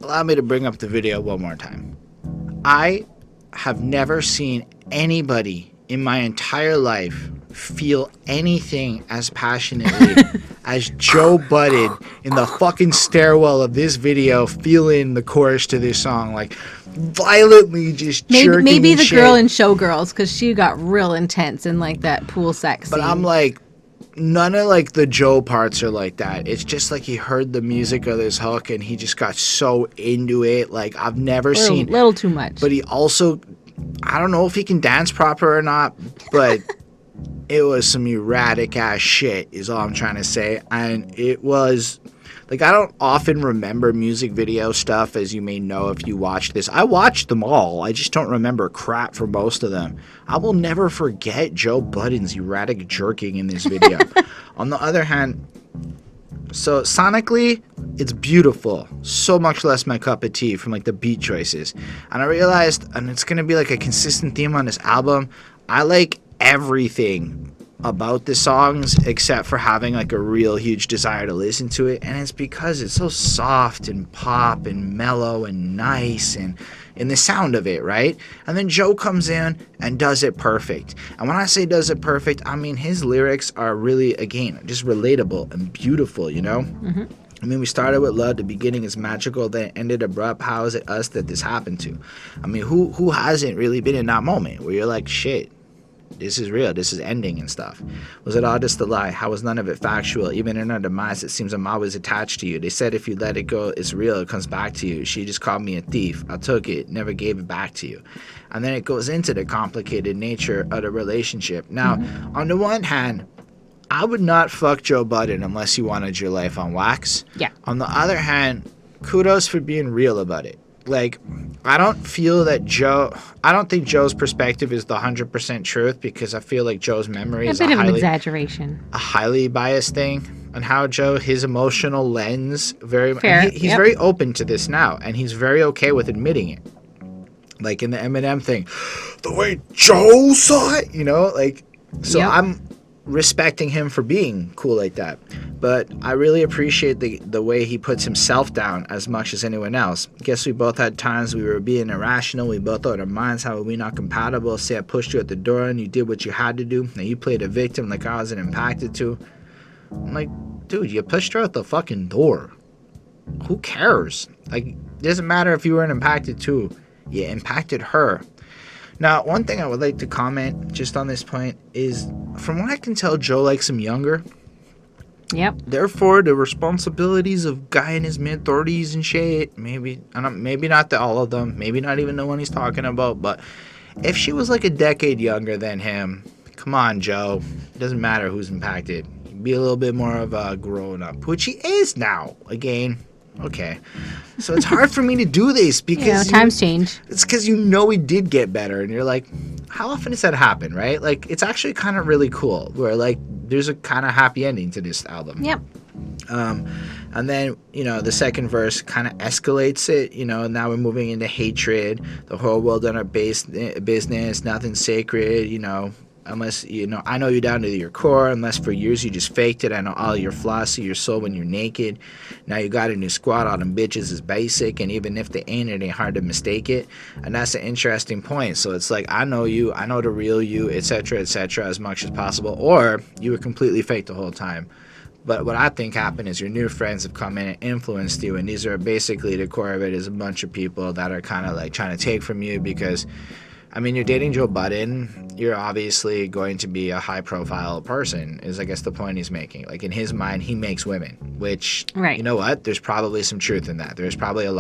Allow me to bring up the video one more time. I have never seen anybody in my entire life feel anything as passionately as Joe Budden in the fucking stairwell of this video, feeling the chorus to this song, like violently just jerking maybe the shit. girl in Showgirls, because she got real intense in like that pool sex scene. But I'm like, none of like the Joe parts are like that. It's just like he heard the music of this hook and he just got so into it. Like I've never seen a little too much. But he also, I don't know if he can dance proper or not, but it was some erratic ass shit is all I'm trying to say. And it was like, I don't often remember music video stuff, as you may know if you watched this. I watched them all. I just don't remember crap for most of them. I will never forget Joe Budden's erratic jerking in this video. On the other hand, so sonically, it's beautiful. So much less my cup of tea from like the beat choices. And I realized, and it's going to be like a consistent theme on this album, I like everything about the songs except for having like a real huge desire to listen to it, and it's because it's so soft and pop and mellow and nice and in the sound of it, right? And then Joe comes in and does it perfect. And when I say does it perfect, I mean his lyrics are really, again, just relatable and beautiful, you know? Mm-hmm. I mean, we started with love, the beginning is magical, then it ended abrupt. How is it us that this happened to? I mean, who hasn't really been in that moment where you're like, shit, this is real, this is ending and stuff? Was it all just a lie? How was none of it factual? Even in our demise, it seems I'm always attached to you. They said if you let it go, it's real, it comes back to you. She just called me a thief. I took it, never gave it back to you. And then it goes into the complicated nature of the relationship. Now, on the one hand, I would not fuck Joe Budden unless you wanted your life on wax. Yeah. On the other hand, kudos for being real about it. Like, I don't think Joe's perspective is the 100% truth, because I feel like Joe's memory is a bit of an exaggeration. A highly biased thing on how his emotional lens, he's Yep. very open to this now, and he's very okay with admitting it. Like in the Eminem thing, the way Joe saw it, you know, like, so Yep. I'm respecting him for being cool like that. But I really appreciate the way he puts himself down as much as anyone else. Guess we both had times we were being irrational. We both thought our minds, how are we not compatible? Say I pushed you at the door and you did what you had to do. Now you played a victim like I wasn't impacted too. I'm like, dude, you pushed her out the fucking door. Who cares? Like, it doesn't matter if you weren't impacted too. You impacted her. Now, one thing I would like to comment just on this point is, from what I can tell, Joe likes him younger. Yep. Therefore, the responsibilities of guy in his mid-30s and shit, maybe not all of them, maybe not even the one he's talking about, but if she was like a decade younger than him, come on, Joe. It doesn't matter who's impacted. Be a little bit more of a grown-up, which he is now. Again, okay. So it's hard for me to do this because times change. It's because he did get better, and you're like, how often does that happen, right? Like, it's actually kind of really cool where, like, there's a kind of happy ending to this album. Yep. And then, the second verse kind of escalates it. Now we're moving into hatred. The whole world on our business, nothing sacred, unless, I know you down to your core, unless for years you just faked it. I know all your flaws, see your soul when you're naked. Now you got a new squad, all them bitches is basic, and even if they ain't, it ain't hard to mistake it. And that's an interesting point. So it's like, I know you, I know the real you, etc., as much as possible. Or you were completely fake the whole time. But what I think happened is your new friends have come in and influenced you, and these are basically, the core of it is a bunch of people that are kind of like trying to take from you because, you're dating Joe Budden. You're obviously going to be a high-profile person, is I guess the point he's making. Like, in his mind, he makes women, which, right. You know what? There's probably some truth in that. There's probably a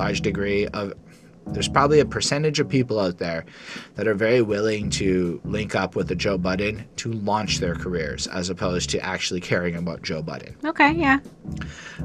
percentage of people out there that are very willing to link up with a Joe Budden to launch their careers, as opposed to actually caring about Joe Budden. Okay, yeah.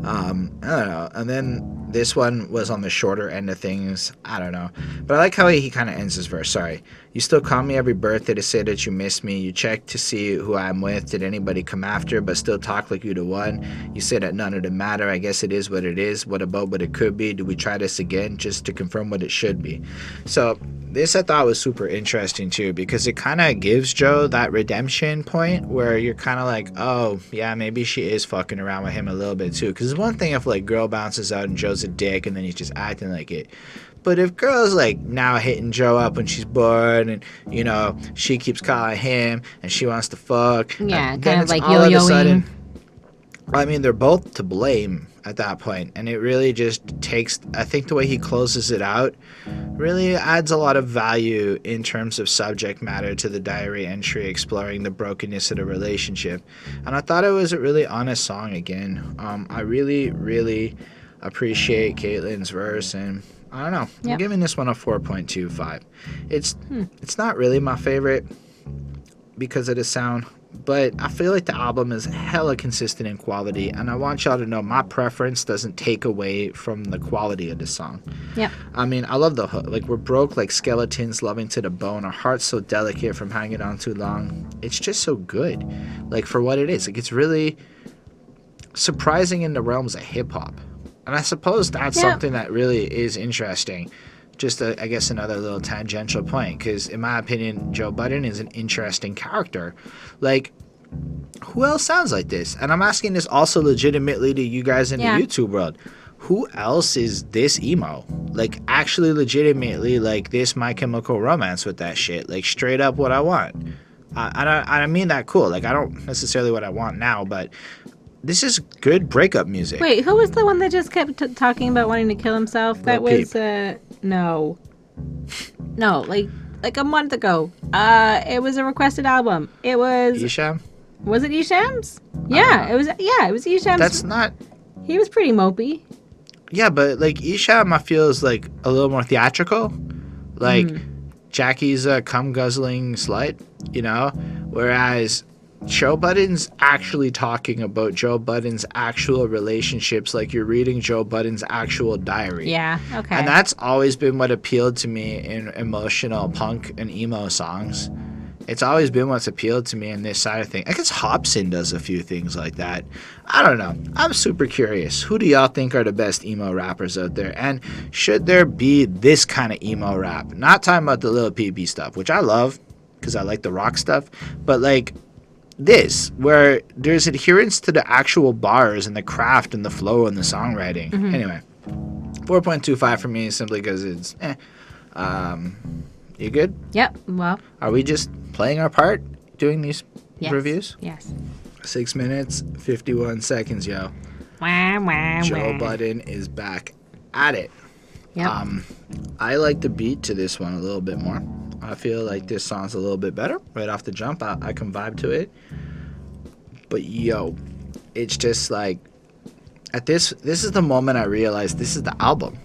I don't know. And then this one was on the shorter end of things. I don't know. But I like how he kind of ends his verse. Sorry. You still call me every birthday to say that you miss me. You check to see who I'm with. Did anybody come after, but still talk like you the one? You say that none of them matter. I guess it is what it is. What about what it could be? Do we try this again just to confirm what it should be? So this I thought was super interesting too, because it kind of gives Joe that redemption point where you're kind of like, oh yeah, maybe she is fucking around with him a little bit too. Because it's one thing if like girl bounces out and Joe's a dick and then he's just acting like it. But if girls like now hitting Joe up when she's bored, and you know she keeps calling him and she wants to fuck, Yeah, then kind of it's like all of a yo-yoing. sudden. I mean, they're both to blame at that point, and it really just takes. I think the way he closes it out really adds a lot of value in terms of subject matter to the diary entry, exploring the brokenness of the relationship. And I thought it was a really honest song again. I really, really appreciate Katelyn's verse, and I don't know. I'm giving this one a 4.25. It's not really my favorite because of the sound, but I feel like the album is hella consistent in quality, and I want y'all to know my preference doesn't take away from the quality of the song. Yep. I mean, I love the hook. Like, we're broke like skeletons, loving to the bone. Our heart's so delicate from hanging on too long. It's just so good, like, for what it is. Like, it's really surprising in the realms of hip-hop. And I suppose that's something that really is interesting. Just, I guess, another little tangential point, because in my opinion, Joe Budden is an interesting character. Like, who else sounds like this? And I'm asking this also legitimately to you guys in the YouTube world. Who else is this emo? Like, actually legitimately, like, this My Chemical Romance with that shit. Like, straight up what I want. I mean that cool. Like, I don't necessarily what I want now, but this is good breakup music. Wait, who was the one that just kept talking about wanting to kill himself? That was, no, like a month ago. It was a requested album. It was Isham? Was it Isham's? Yeah, it was. Yeah, it was Isham's. That's not. He was pretty mopey. Yeah, but like Isham, I feel is like a little more theatrical. Like Jackie's a cum guzzling slut, you know, whereas Joe Budden's actually talking about Joe Budden's actual relationships, like you're reading Joe Budden's actual diary. Yeah, okay. And that's always been what appealed to me in emotional punk and emo songs. It's always been what's appealed to me in this side of things. I guess Hobson does a few things like that. I don't know. I'm super curious. Who do y'all think are the best emo rappers out there? And should there be this kind of emo rap? Not talking about the Lil Peepee stuff, which I love because I like the rock stuff, but like this, where there's adherence to the actual bars and the craft and the flow and the songwriting. Anyway, 4.25 for me simply because it's you good? Yep. Well, are we just playing our part doing these reviews? Yes. 6 minutes 51 seconds, yo. Joe Budden is back at it. Yep. I like the beat to this one a little bit more. I feel like this song's a little bit better right off the jump. I can vibe to it. But yo, it's just like this is the moment I realized this is the album.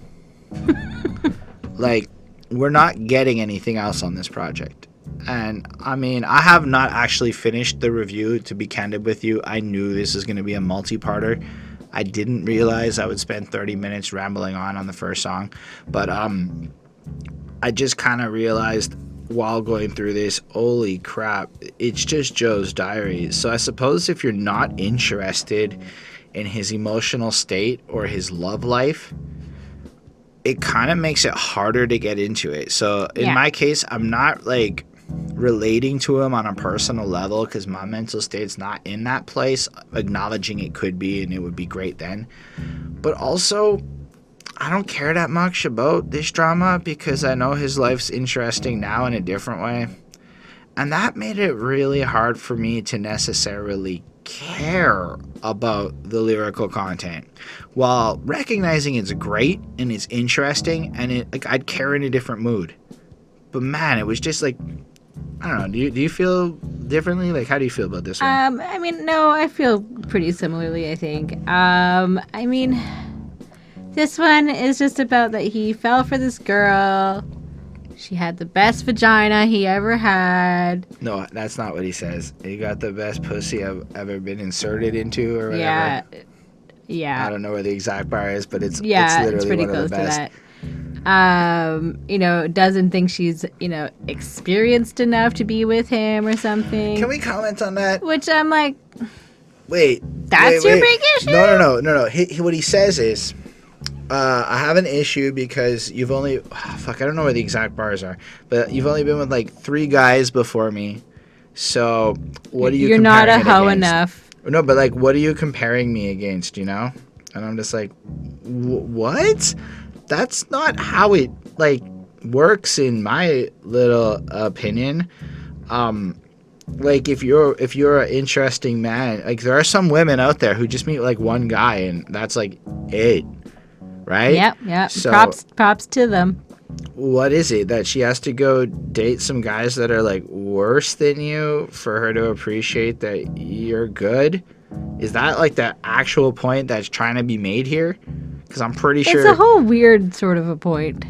Like, we're not getting anything else on this project. And I mean, I have not actually finished the review, to be candid with you. I knew this was going to be a multi-parter. I didn't realize I would spend 30 minutes rambling on the first song. But I just kind of realized while going through this, holy crap, it's just Joe's diary. So I suppose if you're not interested in his emotional state or his love life, it kind of makes it harder to get into it. So in my case, I'm not like relating to him on a personal level because my mental state's not in that place, acknowledging it could be and it would be great then. But also, I don't care that much about this drama because I know his life's interesting now in a different way. And that made it really hard for me to necessarily care about the lyrical content. While recognizing it's great and it's interesting and I'd care in a different mood. But man, it was just like, I don't know, do you feel differently? Like, how do you feel about this one? I mean, no, I feel pretty similarly, I think. I mean, this one is just about that he fell for this girl. She had the best vagina he ever had. No, that's not what he says. He got the best pussy I've ever been inserted into or whatever. Yeah. I don't know where the exact bar is, but it's literally pretty one of the best. To that. Doesn't think she's, experienced enough to be with him or something. Can we comment on that? Which I'm like, wait. That's your big issue? No. What he says is, I have an issue because you've only... I don't know where the exact bars are. But you've only been with, 3 guys before me. So, what are you comparing You're not a hoe against? enough. No, but, what are you comparing me against, And I'm just like, what? that's not how it like works in my little opinion. Like if you're an interesting man, like there are some women out there who just meet like one guy and that's like it, right? Yep. So Props to them. what is it that she has to go date some guys that are like worse than you for her to appreciate that you're good? Is that like the actual point that's trying to be made here? Because I'm pretty sure It's a whole weird sort of a point.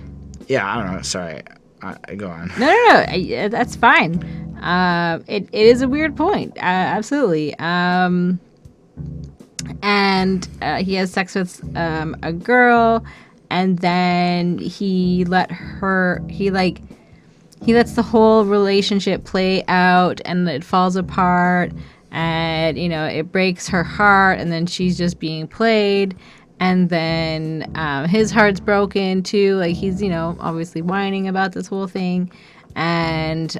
Yeah, I don't know. Sorry. Go on. No. That's fine. It is a weird point. Absolutely. And he has sex with a girl, and then he lets the whole relationship play out, and it falls apart, and it breaks her heart, and then she's just being played. And then his heart's broken too. Like he's, obviously whining about this whole thing. And,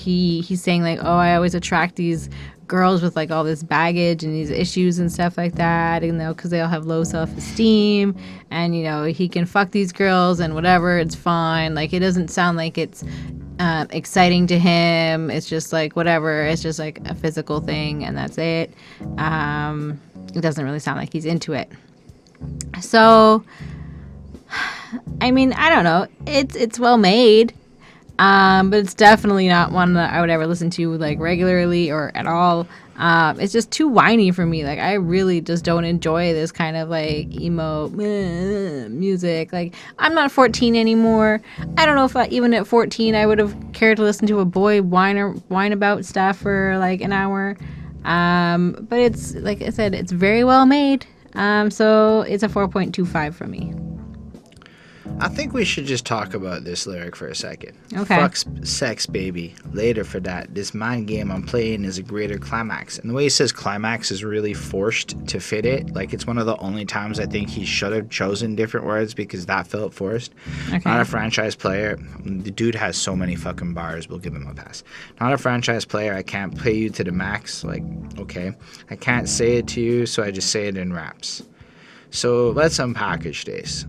he's saying like, oh, I always attract these girls with like all this baggage and these issues and stuff like that. Because they all have low self-esteem. And, he can fuck these girls and whatever. It's fine. Like it doesn't sound like it's exciting to him. It's just like whatever. It's just like a physical thing. And that's it. It doesn't really sound like he's into it. So, I mean, I don't know. It's well made, but it's definitely not one that I would ever listen to like regularly or at all. It's just too whiny for me. Like I really just don't enjoy this kind of like emo music. Like I'm not 14 anymore. I don't know if even at 14 I would have cared to listen to a boy whine about stuff for like an hour. But it's, like I said, it's very well made. So it's a 4.25 for me. I think we should just talk about this lyric for a second. Okay. Fuck sex, baby. Later for that. This mind game I'm playing is a greater climax. And the way he says climax is really forced to fit it. Like, it's one of the only times I think he should have chosen different words because that felt forced. Okay. Not a franchise player. The dude has so many fucking bars. We'll give him a pass. Not a franchise player. I can't pay you to the max. Like, okay. I can't say it to you, so I just say it in raps. So let's unpackage this.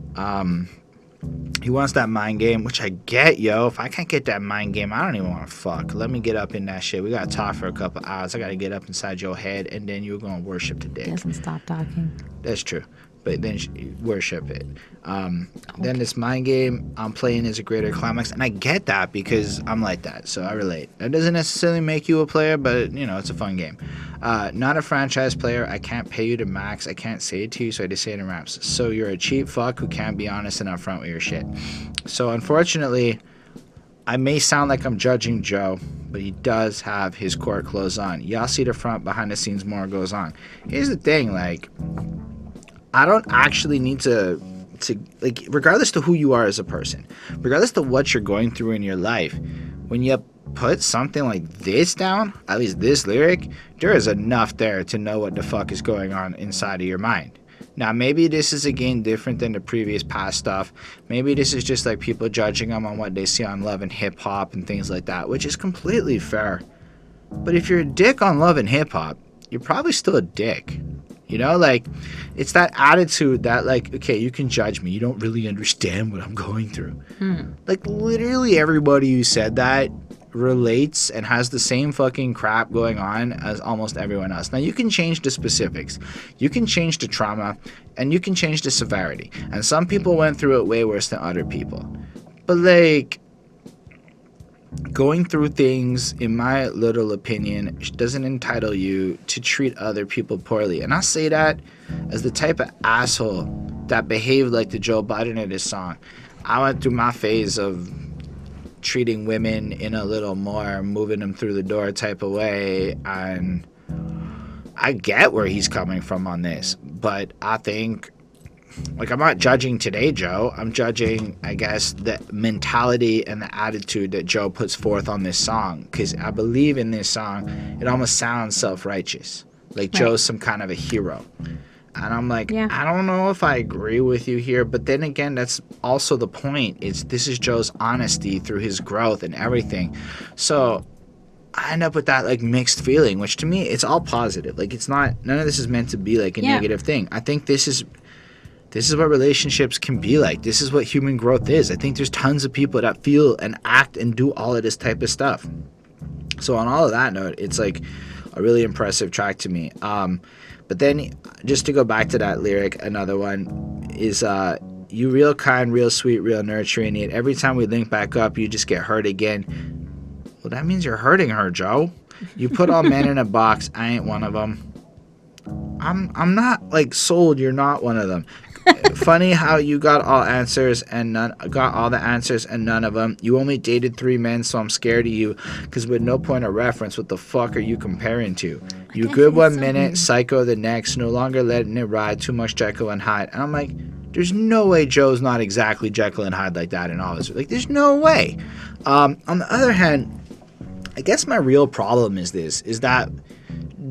He wants that mind game, which I get, yo. If I can't get that mind game, I don't even want to fuck. Let me get up in that shit. We got to talk for a couple hours. I got to get up inside your head, and then you're going to worship the dick. Doesn't stop talking. That's true. But then worship it. Then this mind game I'm playing is a greater climax. And I get that because I'm like that. So I relate. That doesn't necessarily make you a player, but, it's a fun game. Not a franchise player. I can't pay you to max. I can't say it to you, so I just say it in raps. So you're a cheap fuck who can't be honest and upfront with your shit. So unfortunately, I may sound like I'm judging Joe, but he does have his court clothes on. Y'all see the front, behind the scenes more goes on. Here's the thing, like, I don't actually need to like, regardless to who you are as a person, regardless to what you're going through in your life, when you put something like this down, at least this lyric, there is enough there to know what the fuck is going on inside of your mind. Now, maybe this is, again, different than the previous past stuff. Maybe this is just like people judging them on what they see on Love and Hip Hop and things like that, which is completely fair. But if you're a dick on Love and Hip Hop, you're probably still a dick. Like, it's that attitude that, like, okay, you can judge me. You don't really understand what I'm going through. Like, literally everybody who said that relates and has the same fucking crap going on as almost everyone else. Now, you can change the specifics. You can change the trauma, and you can change the severity. And some people went through it way worse than other people. But, like, going through things, in my little opinion, doesn't entitle you to treat other people poorly. And I say that as the type of asshole that behaved like the Joe Budden in this song. I went through my phase of treating women in a little more moving them through the door type of way, and I get where he's coming from on this, but I think, like, I'm not judging today, Joe. I'm judging, I guess, the mentality and the attitude that Joe puts forth on this song. Because I believe in this song, it almost sounds self-righteous. Like Joe's some kind of a hero. And I'm like, yeah. I don't know if I agree with you here. But then again, that's also the point. This is Joe's honesty through his growth and everything. So I end up with that, like, mixed feeling, which to me, it's all positive. Like, it's not, none of this is meant to be like a negative thing. I think this is This is what relationships can be like. This is what human growth is. I think there's tons of people that feel and act and do all of this type of stuff. So on all of that note, it's like a really impressive track to me. But then just to go back to that lyric, another one is you real kind, real sweet, real nurturing. Yet every time we link back up, you just get hurt again. Well, that means you're hurting her, Joe. You put all men in a box. I ain't one of them. I'm not like sold. You're not one of them. Funny how you got all the answers and none of them. You only dated 3 men, so I'm scared of you. Because with no point of reference, what the fuck are you comparing to? You good one minute, psycho the next. No longer letting it ride. Too much Jekyll and Hyde. And I'm like, there's no way Joe's not exactly Jekyll and Hyde like that in all this. Like, there's no way. On the other hand, I guess my real problem is that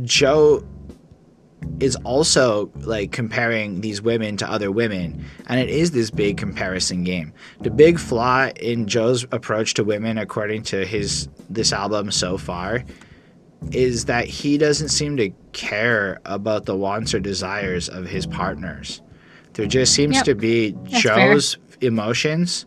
Joe is also like comparing these women to other women, and it is this big comparison game. The big flaw in Joe's approach to women, according to this album so far, is that he doesn't seem to care about the wants or desires of his partners. There just seems to be Joe's emotions,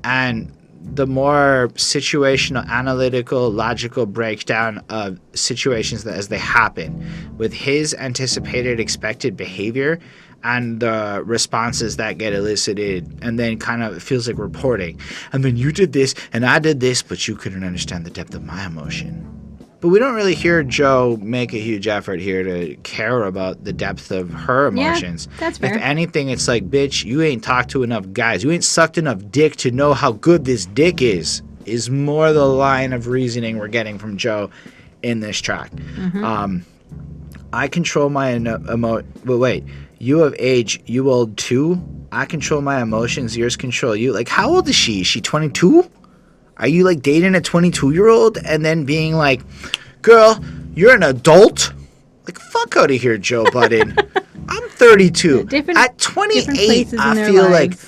and the more situational, analytical, logical breakdown of situations as they happen, with his anticipated expected behavior and the responses that get elicited, and then kind of it feels like reporting. And then you did this, and I did this, but you couldn't understand the depth of my emotion. But we don't really hear Joe make a huge effort here to care about the depth of her emotions. Yeah, that's fair. If anything, it's like, bitch, you ain't talked to enough guys. You ain't sucked enough dick to know how good this dick is more the line of reasoning we're getting from Joe in this track. Mm-hmm. I control my but wait, you have age, you old too? I control my emotions, yours control you. Like, how old is she? Is she 22? Are you like dating a 22-year-old and then being like, girl, you're an adult? Like, fuck out of here, Joe Budden. I'm 32. At 28, I feel like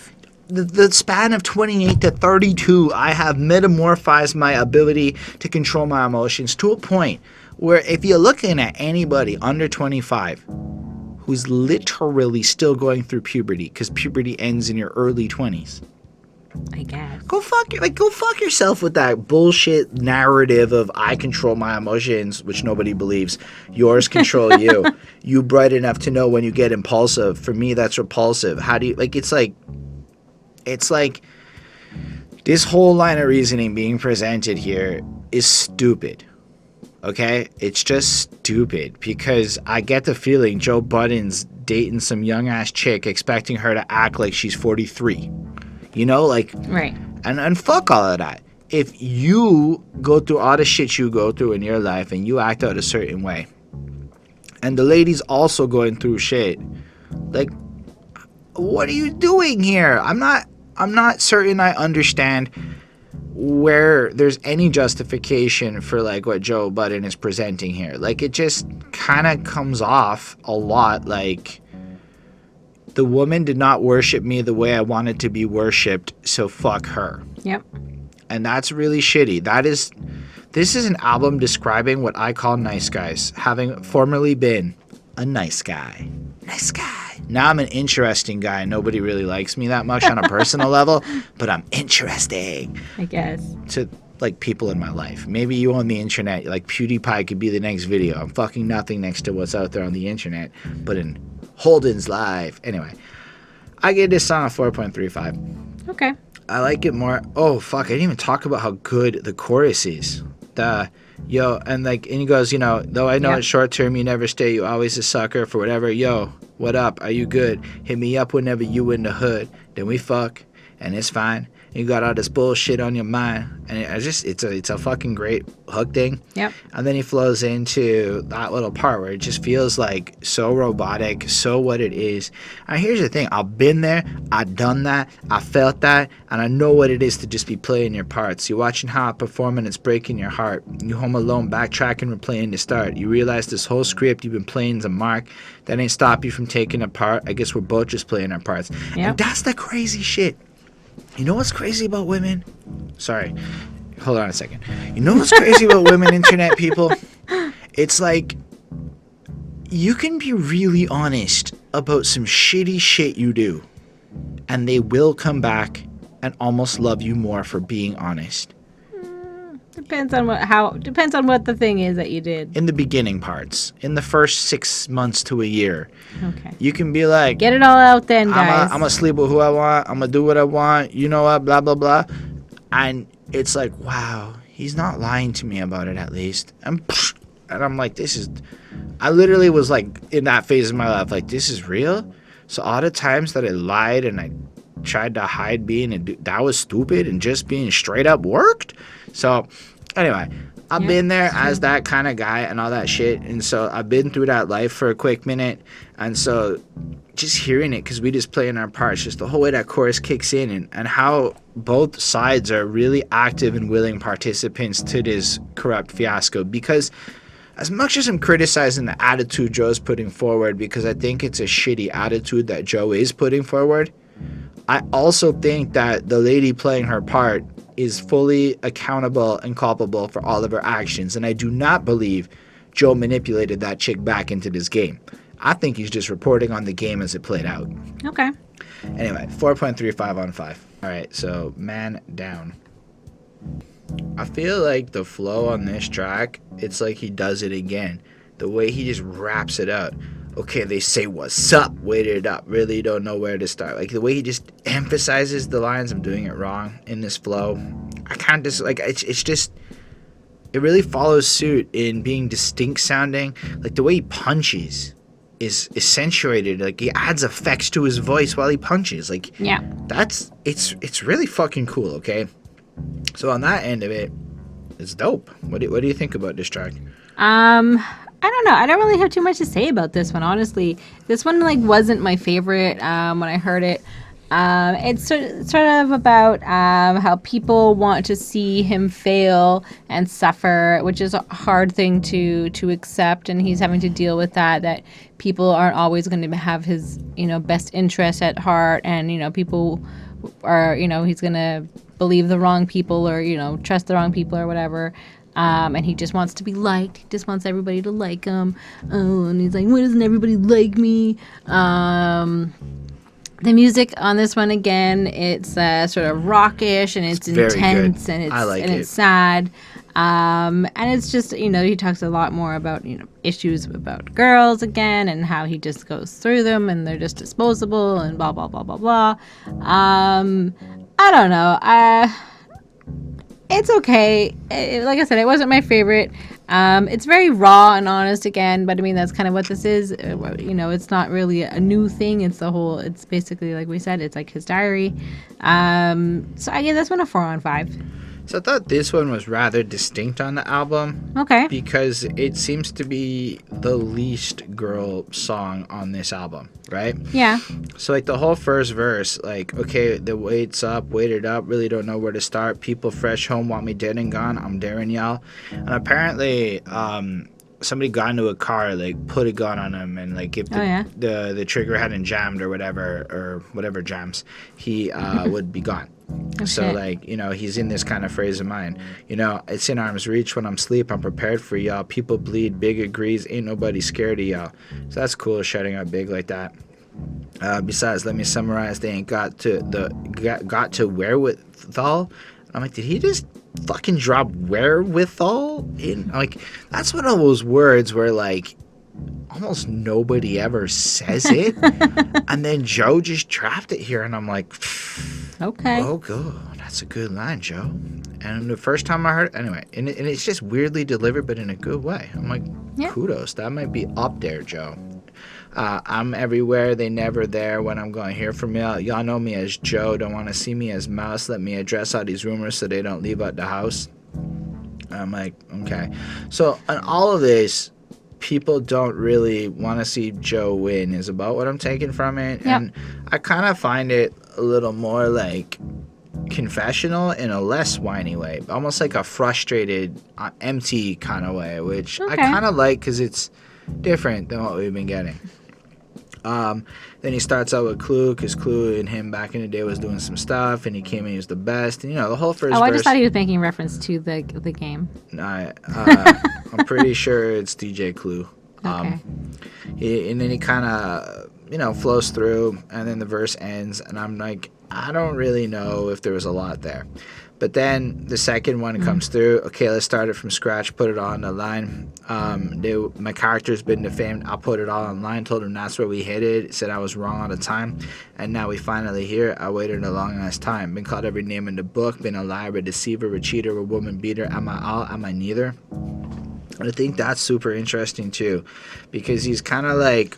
the span of 28 to 32, I have metamorphized my ability to control my emotions to a point where if you're looking at anybody under 25 who's literally still going through puberty, because puberty ends in your early 20s, I guess. Go fuck yourself with that bullshit narrative of I control my emotions, which nobody believes. Yours control you. You bright enough to know when you get impulsive. For me, that's repulsive. How do you like? It's like this whole line of reasoning being presented here is stupid. Okay, it's just stupid because I get the feeling Joe Budden's dating some young ass chick, expecting her to act like she's 43. You know, like, right. And fuck all of that. If you go through all the shit you go through in your life and you act out a certain way, and the lady's also going through shit, like, what are you doing here? I'm not certain I understand where there's any justification for like what Joe Budden is presenting here. Like, it just kind of comes off a lot like, the woman did not worship me the way I wanted to be worshipped, so fuck her. Yep. And that's really shitty. This is an album describing what I call nice guys, having formerly been a nice guy. Nice guy. Now I'm an interesting guy. Nobody really likes me that much on a personal level, but I'm interesting. I guess. To like people in my life. Maybe you on the internet, like PewDiePie could be the next video. I'm fucking nothing next to what's out there on the internet, but in Holden's live. Anyway, I give this song a 4.35. Okay. I like it more. Oh, fuck. I didn't even talk about how good the chorus is. And he goes, though I know it's short term, you never stay. You always a sucker for whatever. Yo, what up? Are you good? Hit me up whenever you in the hood. Then we fuck, and it's fine. You got all this bullshit on your mind, and it's a fucking great hook thing. Yep. And then he flows into that little part where it just feels like so robotic, so what it is. And here's the thing: I've been there, I've done that, I felt that, and I know what it is to just be playing your parts. You're watching how I perform, and it's breaking your heart. You home alone, backtracking, replaying the start. You realize this whole script you've been playing's a mark. That ain't stop you from taking a part. I guess we're both just playing our parts. Yep. And that's the crazy shit. You know what's crazy about women? Sorry. Hold on a second. You know what's crazy about women, internet people? It's like, you can be really honest about some shitty shit you do, and they will come back and almost love you more for being honest. Depends on what the thing is that you did. In the beginning parts, in the first 6 months to a year, Okay. you can be like, get it all out then, guys. I'm gonna sleep with who I want. I'm gonna do what I want. You know what? Blah blah blah. And it's like, wow, he's not lying to me about it at least. And I'm like, I literally was like in that phase of my life, like, this is real. So all the times that I lied and I tried to hide that was stupid, and just being straight up worked. So anyway, I've been there as that kind of guy and all that shit. And so I've been through that life for a quick minute. And so just hearing it, because we just play in our parts, just the whole way that chorus kicks in, and how both sides are really active and willing participants to this corrupt fiasco. Because as much as I'm criticizing the attitude Joe's putting forward, because I think it's a shitty attitude that Joe is putting forward, I also think that the lady playing her part is fully accountable and culpable for all of her actions. And I do not believe Joe manipulated that chick back into this game. I think he's just reporting on the game as it played out. Okay. Anyway, 4.35 on 5. All right, so Man Down. I feel like the flow on this track, it's like he does it again. The way he just wraps it out. Okay, they say what's up, wait it up, really don't know where to start. Like the way he just emphasizes the lines, I'm doing it wrong in this flow. I can't just, like, it's just, it really follows suit in being distinct sounding. Like the way he punches is accentuated. Like he adds effects to his voice while he punches. Like, yeah, it's really fucking cool, okay? So on that end of it, it's dope. What do you think about this track? I don't know. I don't really have too much to say about this one, honestly. This one like wasn't my favorite when I heard it. It's sort of about how people want to see him fail and suffer, which is a hard thing to accept, and he's having to deal with that people aren't always going to have his best interest at heart, and people are he's going to believe the wrong people or trust the wrong people or whatever. And he just wants to be liked. He just wants everybody to like him. Oh, and he's like, why doesn't everybody like me? The music on this one, again, it's sort of rockish, and it's intense, and it's sad. And it's just, he talks a lot more about, issues about girls again, and how he just goes through them, and they're just disposable, and blah, blah, blah, blah, blah. I don't know. It's okay. Like I said, it wasn't my favorite. It's very raw and honest again, but I mean, that's kind of what this is. It's not really a new thing. It's basically, like we said, it's like his diary. So I give this one a 4 on 5. So I thought this one was rather distinct on the album. Okay. Because it seems to be the least girl song on this album, right? Yeah. So like the whole first verse, like, okay, the wait's up, waited up, really don't know where to start. People fresh home want me dead and gone. I'm daring y'all. And apparently, somebody got into a car, like put a gun on him, and like if the trigger hadn't jammed or whatever jams, he would be gone. Okay. So like, he's in this kind of phrase of mind. It's in arm's reach when I'm asleep. I'm prepared for y'all. People bleed. Big agrees. Ain't nobody scared of y'all. So that's cool, shutting out big like that. Besides, let me summarize. They ain't got to wherewithal. I'm like, did he just fucking drop wherewithal in? Like, that's one of those words where like almost nobody ever says it, and then Joe just dropped it here, and I'm like, okay, oh good, that's a good line, Joe. And the first time I heard it, anyway, and it's just weirdly delivered, but in a good way. I'm like, kudos, that might be up there, Joe. I'm everywhere, they never there. When I'm going to hear from y'all, y'all know me as Joe. Don't want to see me as Mouse. Let me address all these rumors so they don't leave out the house. I'm like, okay. So on all of this, people don't really want to see Joe win is about what I'm taking from it. Yep. And I kind of find it a little more like confessional in a less whiny way, almost like a frustrated, empty kind of way, which I kind of like because it's different than what we've been getting. Then he starts out with Clue, because Clue and him back in the day was doing some stuff, and he came in, he was the best, and the whole first verse. I just thought he was making reference to the game. I'm pretty sure it's DJ Clue. Okay. And then he kind of flows through, and then the verse ends, and I'm like, I don't really know if there was a lot there. But then the second one comes through. Okay, let's start it from scratch, put it all on the line. My character's been defamed. I'll put it all online. Told him that's where we hit it. Said I was wrong all the time. And now we finally here. I waited a long ass time. Been called every name in the book. Been a liar, a deceiver, a cheater, a woman beater. Am I all? Am I neither? And I think that's super interesting too. Because he's kind of like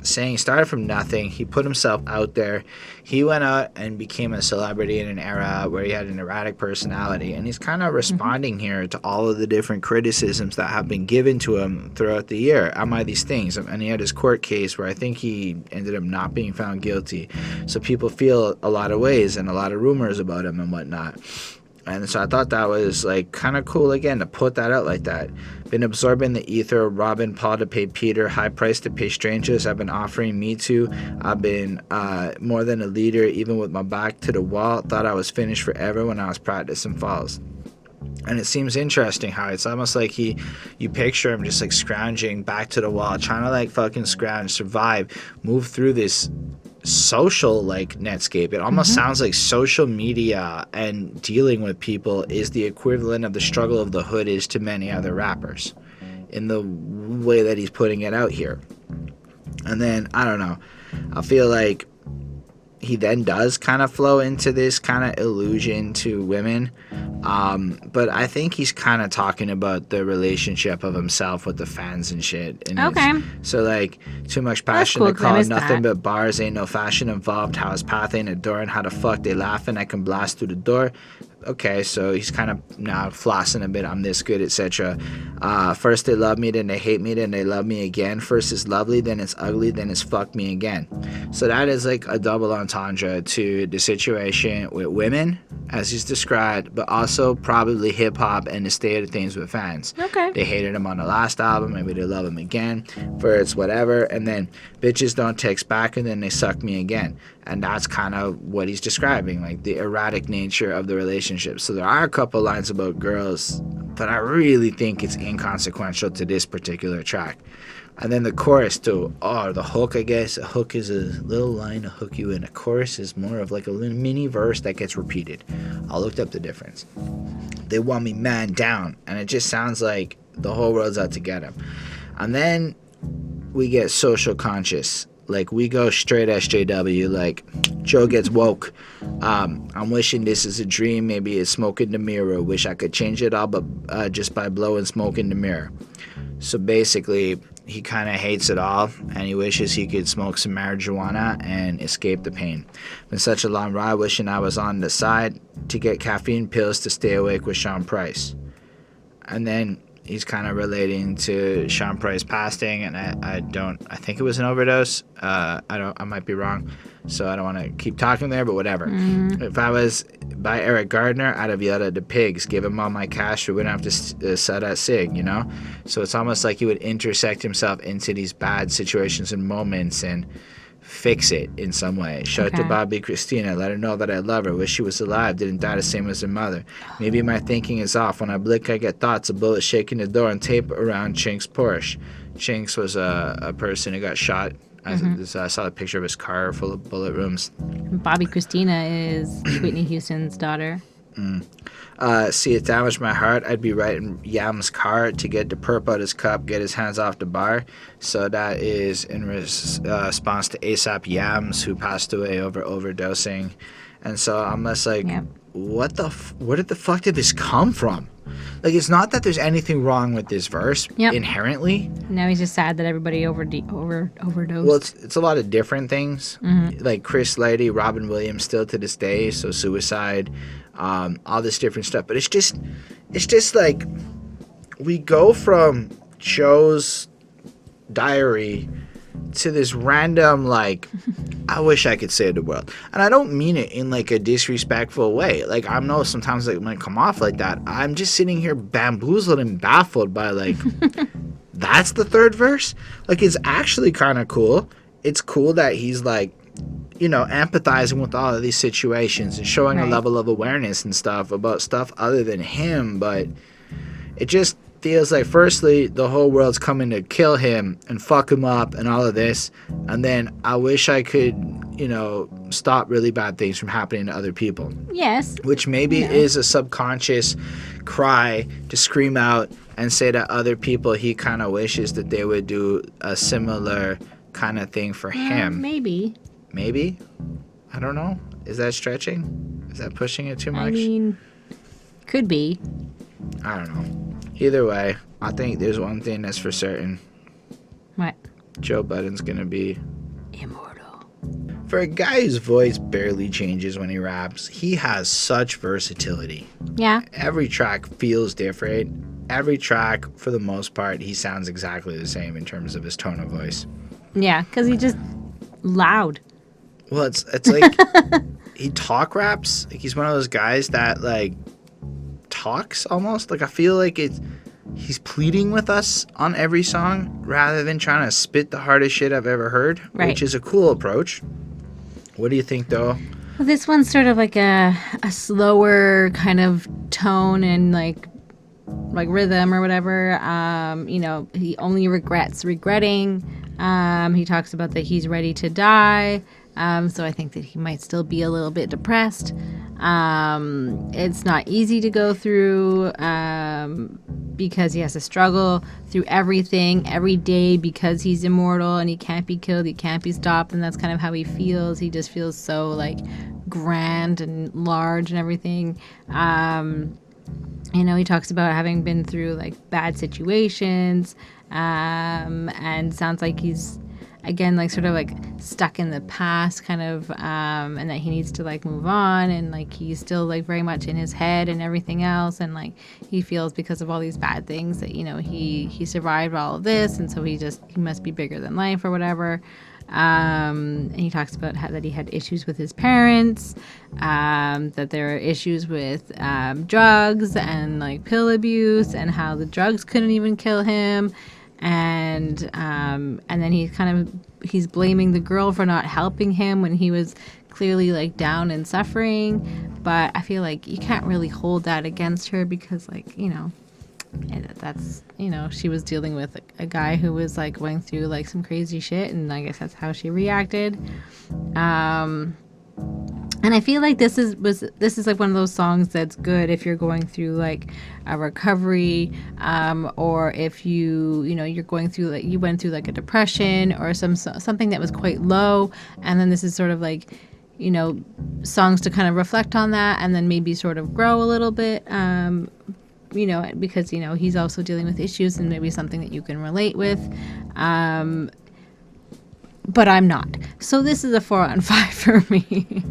saying he started from nothing. He put himself out there. He went out and became a celebrity in an era where he had an erratic personality, and he's kind of responding here to all of the different criticisms that have been given to him throughout the year. Am I these things? And he had his court case where I think he ended up not being found guilty, so people feel a lot of ways and a lot of rumors about him and whatnot. And so I thought that was like kind of cool again to put that out like that. Been absorbing the ether, robbing Paul to pay Peter, high price to pay strangers. I've been offering me to. I've been more than a leader, even with my back to the wall. Thought I was finished forever when I was practicing falls. And it seems interesting how it's almost like you picture him just like scrounging back to the wall, trying to like fucking scrounge, survive, move through this social like netscape. It almost sounds like social media and dealing with people is the equivalent of the struggle of the hood is to many other rappers in the way that he's putting it out here. And then I don't know, I feel like he then does kind of flow into this kind of illusion to women, but I think he's kind of talking about the relationship of himself with the fans and shit. And okay. So like, too much passion Cool, to call nothing that. but bars, ain't no fashion involved, how his path ain't adoring, how the fuck they laughing, I can blast through the door. Okay, so he's kind of now flossing a bit, I'm this good, etc. First they love me, then they hate me, then they love me again. First it's lovely, then it's ugly, then it's fuck me again. So that is like a double entendre to the situation with women, as he's described, but also probably hip-hop and the state of things with fans. Okay. They hated him on the last album, maybe they love him again, for it's whatever, and then bitches don't text back, and then they suck me again. And that's kind of what he's describing, like the erratic nature of the relationship. So there are a couple lines about girls, but I really think it's inconsequential to this particular track. And then the chorus too. Oh, the hook, I guess. A hook is a little line to hook you in. A chorus is more of like a little mini verse that gets repeated. I looked up the difference. They want me man down. And it just sounds like the whole world's out to get him. And then we get social conscious. Like, we go straight SJW, like, Joe gets woke. I'm wishing this is a dream. Maybe it's smoke in the mirror. Wish I could change it all, but just by blowing smoke in the mirror. So basically, he kind of hates it all, and he wishes he could smoke some marijuana and escape the pain. Been such a long ride, wishing I was on the side to get caffeine pills to stay awake with Sean Price. And then he's kind of relating to Sean Price passing, and I think it was an overdose. I might be wrong, so I don't want to keep talking there, but whatever. If I was by Eric Gardner, I'd have yelled at the pigs, give him all my cash, we wouldn't have to sell that cig, you know? So it's almost like he would intersect himself into these bad situations and moments and fix it in some way. Shout out to Bobby Christina, let her know that I love her, wish she was alive, didn't die the same as her mother. Maybe my thinking is off, when I blink I get thoughts, a bullet shaking the door and tape around Chink's Porsche. Chinks was a person who got shot. I saw a picture of his car full of bullet wounds. Bobby Christina is Whitney Houston's daughter. See it damaged my heart, I'd be writing Yam's car to get the perp out his cup, get his hands off the bar. So that is in response to ASAP Yams, who passed away over overdosing. And so I'm just like, where did the fuck did this come from? Like, it's not that there's anything wrong with this verse inherently. Now he's just sad that everybody overdosed. Well, it's a lot of different things. Like Chris Lighty, Robin Williams, still to this day, so suicide, all this different stuff. But it's just like, we go from Joe's diary to this random, like, I wish I could save the world. And I don't mean it in like a disrespectful way. Like, I know sometimes it might come off like that. I'm just sitting here bamboozled and baffled by, like, that's the third verse? Like, it's actually kind of cool. It's cool that he's like, you know, empathizing with all of these situations and showing a level of awareness and stuff about stuff other than him. But it just, feels like, firstly, the whole world's coming to kill him and fuck him up and all of this. And then I wish I could, stop really bad things from happening to other people. Yes. Which maybe is a subconscious cry to scream out and say to other people he kind of wishes that they would do a similar kind of thing for him. Maybe. Maybe? I don't know. Is that stretching? Is that pushing it too much? I mean, could be. I don't know. Either way, I think there's one thing that's for certain. What? Joe Budden's gonna be immortal. For a guy whose voice barely changes when he raps, he has such versatility. Yeah. Every track feels different. Every track, for the most part, he sounds exactly the same in terms of his tone of voice. Yeah, because he's just loud. Well, it's like he talk raps. Like he's one of those guys that like talks almost. Like I feel like he's pleading with us on every song rather than trying to spit the hardest shit I've ever heard, which is a cool approach. What do you think, though? Well, this one's sort of like a slower kind of tone and like rhythm or whatever. He only regrets regretting. He talks about that he's ready to die. So I think that he might still be a little bit depressed. It's not easy to go through because he has to struggle through everything every day because he's immortal and he can't be killed, he can't be stopped, and that's kind of how he feels. He just feels so like grand and large and everything. He talks about having been through like bad situations, and sounds like he's again like sort of like stuck in the past kind of, and that he needs to like move on, and like he's still like very much in his head and everything else, and like he feels because of all these bad things that he survived all of this, and so he must be bigger than life or whatever. And he talks about that he had issues with his parents, that there are issues with drugs and like pill abuse, and how the drugs couldn't even kill him, and then he's blaming the girl for not helping him when he was clearly like down and suffering. But I feel like you can't really hold that against her because that's she was dealing with a guy who was like going through like some crazy shit, and I guess that's how she reacted. And I feel like this is like one of those songs that's good if you're going through like a recovery, or if you're going through like you went through like a depression or something that was quite low, and then this is sort of like songs to kind of reflect on that and then maybe sort of grow a little bit. Because he's also dealing with issues and maybe something that you can relate with. But I'm not. So this is a 4 out of 5 for me.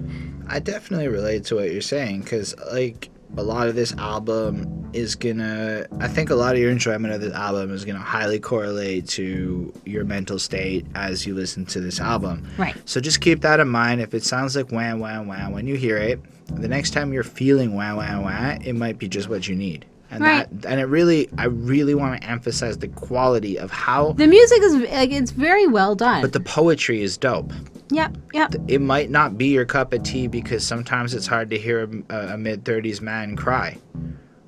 I definitely relate to what you're saying because, like, a lot of this album is I think a lot of your enjoyment of this album is gonna highly correlate to your mental state as you listen to this album. Right. So just keep that in mind. If it sounds like wah, wah, wah when you hear it, the next time you're feeling wah, wah, wah, it might be just what you need. And right. I really want to emphasize the quality of how the music is like it's very well done. But the poetry is dope. Yep. It might not be your cup of tea because sometimes it's hard to hear a mid-30s man cry.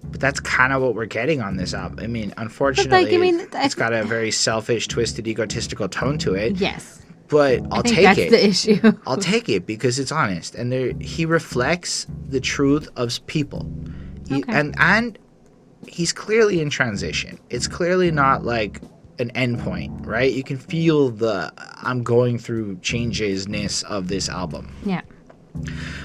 But that's kind of what we're getting on this album. I mean, unfortunately, it's got a very selfish, twisted, egotistical tone to it. Yes. But I'll take that's it. The issue. I'll take it because it's honest, and he reflects the truth of people. And he's clearly in transition. It's clearly not like an endpoint, right? You can feel the I'm going through changes-ness of this album. Yeah.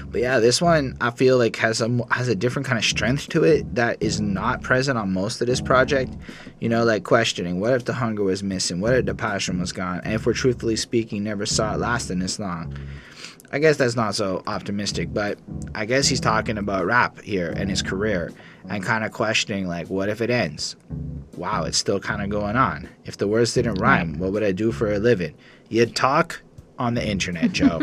But yeah, this one I feel like has a different kind of strength to it that is not present on most of this project. Like questioning, what if the hunger was missing? What if the passion was gone? And if we're truthfully speaking, never saw it lasting this long. I guess that's not so optimistic, but I guess he's talking about rap here and his career and kind of questioning, like, what if it ends? Wow, it's still kind of going on. If the words didn't rhyme, what would I do for a living? You'd talk on the internet, Joe.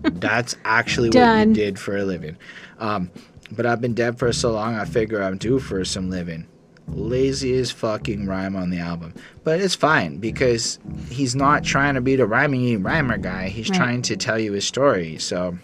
That's actually what you did for a living. But I've been dead for so long, I figure I'm due for some living. Laziest fucking rhyme on the album. But it's fine because he's not trying to be the rhymer guy. He's trying to tell you his story. So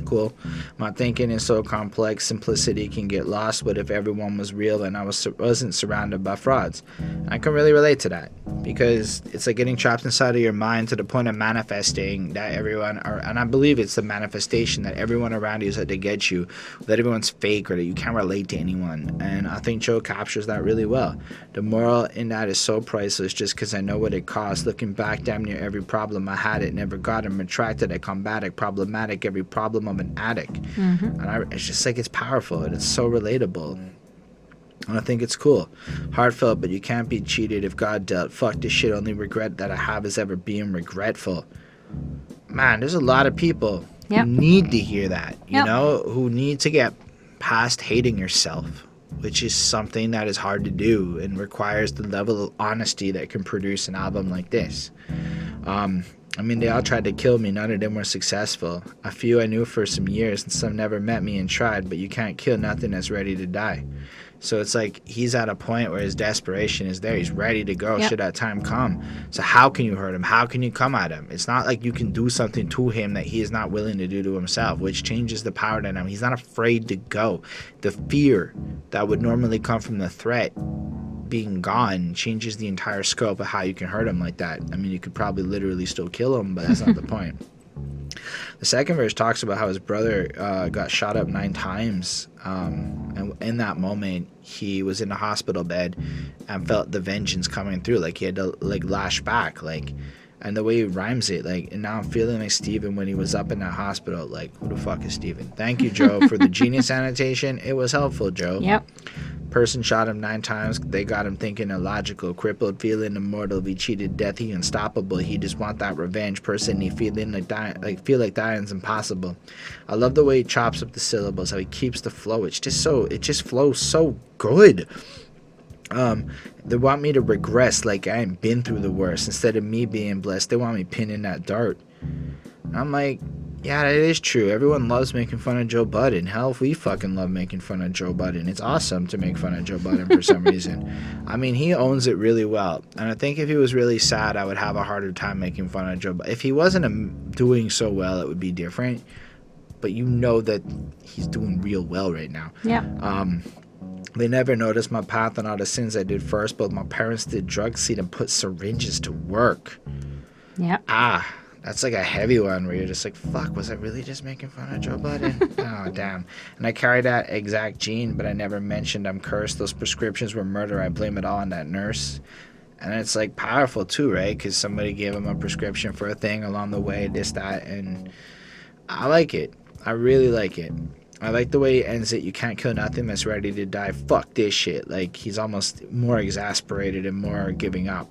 Cool. My thinking is so complex, simplicity can get lost. What if everyone was real and I wasn't surrounded by frauds? I can really relate to that because it's like getting trapped inside of your mind to the point of manifesting that and I believe it's the manifestation that everyone around you is out to get you, that everyone's fake or that you can't relate to anyone. And I think Joe captures that really well. The moral in that is so priceless just because I know what it costs. Looking back, damn near every problem I had it, never got him retracted, I combated, problematic, every problem of an addict. And it's just like it's powerful and it's so relatable. And I think it's cool. Heartfelt, but you can't be cheated if God dealt. Fuck this shit, only regret that I have is ever being regretful. Man, there's a lot of people who need to hear that, you know, who need to get past hating yourself, which is something that is hard to do and requires the level of honesty that can produce an album like this. I mean, they all tried to kill me. None of them were successful. A few I knew for some years, and some never met me and tried, but you can't kill nothing that's ready to die. So it's like he's at a point where his desperation is there. He's ready to go should that time come. So how can you hurt him? How can you come at him? It's not like you can do something to him that he is not willing to do to himself, which changes the power dynamic. He's not afraid to go. The fear that would normally come from the threat being gone changes the entire scope of how you can hurt him like that. I mean, you could probably literally still kill him, but that's not the point. The second verse talks about how his brother got shot up 9 times, and in that moment he was in a hospital bed and felt the vengeance coming through, like he had to like lash back, like, and the way he rhymes it, like, and now I'm feeling like Steven when he was up in that hospital. Like, who the fuck is Steven? Thank you, Joe, for the genius annotation. It was helpful, Joe. Yep. Person shot him 9 times. They got him thinking illogical. Crippled, feeling immortal. Be cheated, death, he unstoppable. He just want that revenge. Person, he feeling like dying, feel like dying's impossible. I love the way he chops up the syllables, how he keeps the flow. It just flows so good. They want me to regress like I ain't been through the worst. Instead of me being blessed, they want me pinning that dart. And I'm like, yeah, that is true. Everyone loves making fun of Joe Budden. Hell, we fucking love making fun of Joe Budden. It's awesome to make fun of Joe Budden for some reason. I mean, he owns it really well. And I think if he was really sad, I would have a harder time making fun of Joe Budden. If he wasn't doing so well, it would be different. But you know that he's doing real well right now. Yeah. They never noticed my path and all the sins I did first. Both my parents did drug seed and put syringes to work. Yep. That's like a heavy one where you're just like, fuck, was I really just making fun of Joe Budden? Oh, damn. And I carry that exact gene, but I never mentioned I'm cursed. Those prescriptions were murder. I blame it all on that nurse. And it's like powerful too, right? Because somebody gave him a prescription for a thing along the way, this, that. And I like it. I really like it. I like the way he ends it. You can't kill nothing that's ready to die. Fuck this shit. Like, he's almost more exasperated and more giving up.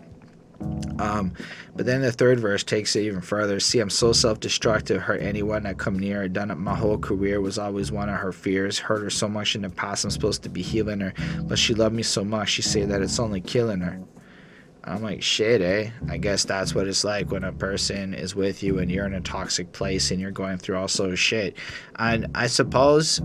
But then the third verse takes it even further. See, I'm so self-destructive, hurt anyone that come near her. Done it my whole career, was always one of her fears. Hurt her so much in the past, I'm supposed to be healing her. But she loved me so much, she say that it's only killing her. I'm like, shit, eh? I guess that's what it's like when a person is with you and you're in a toxic place and you're going through all sorts of shit. And I suppose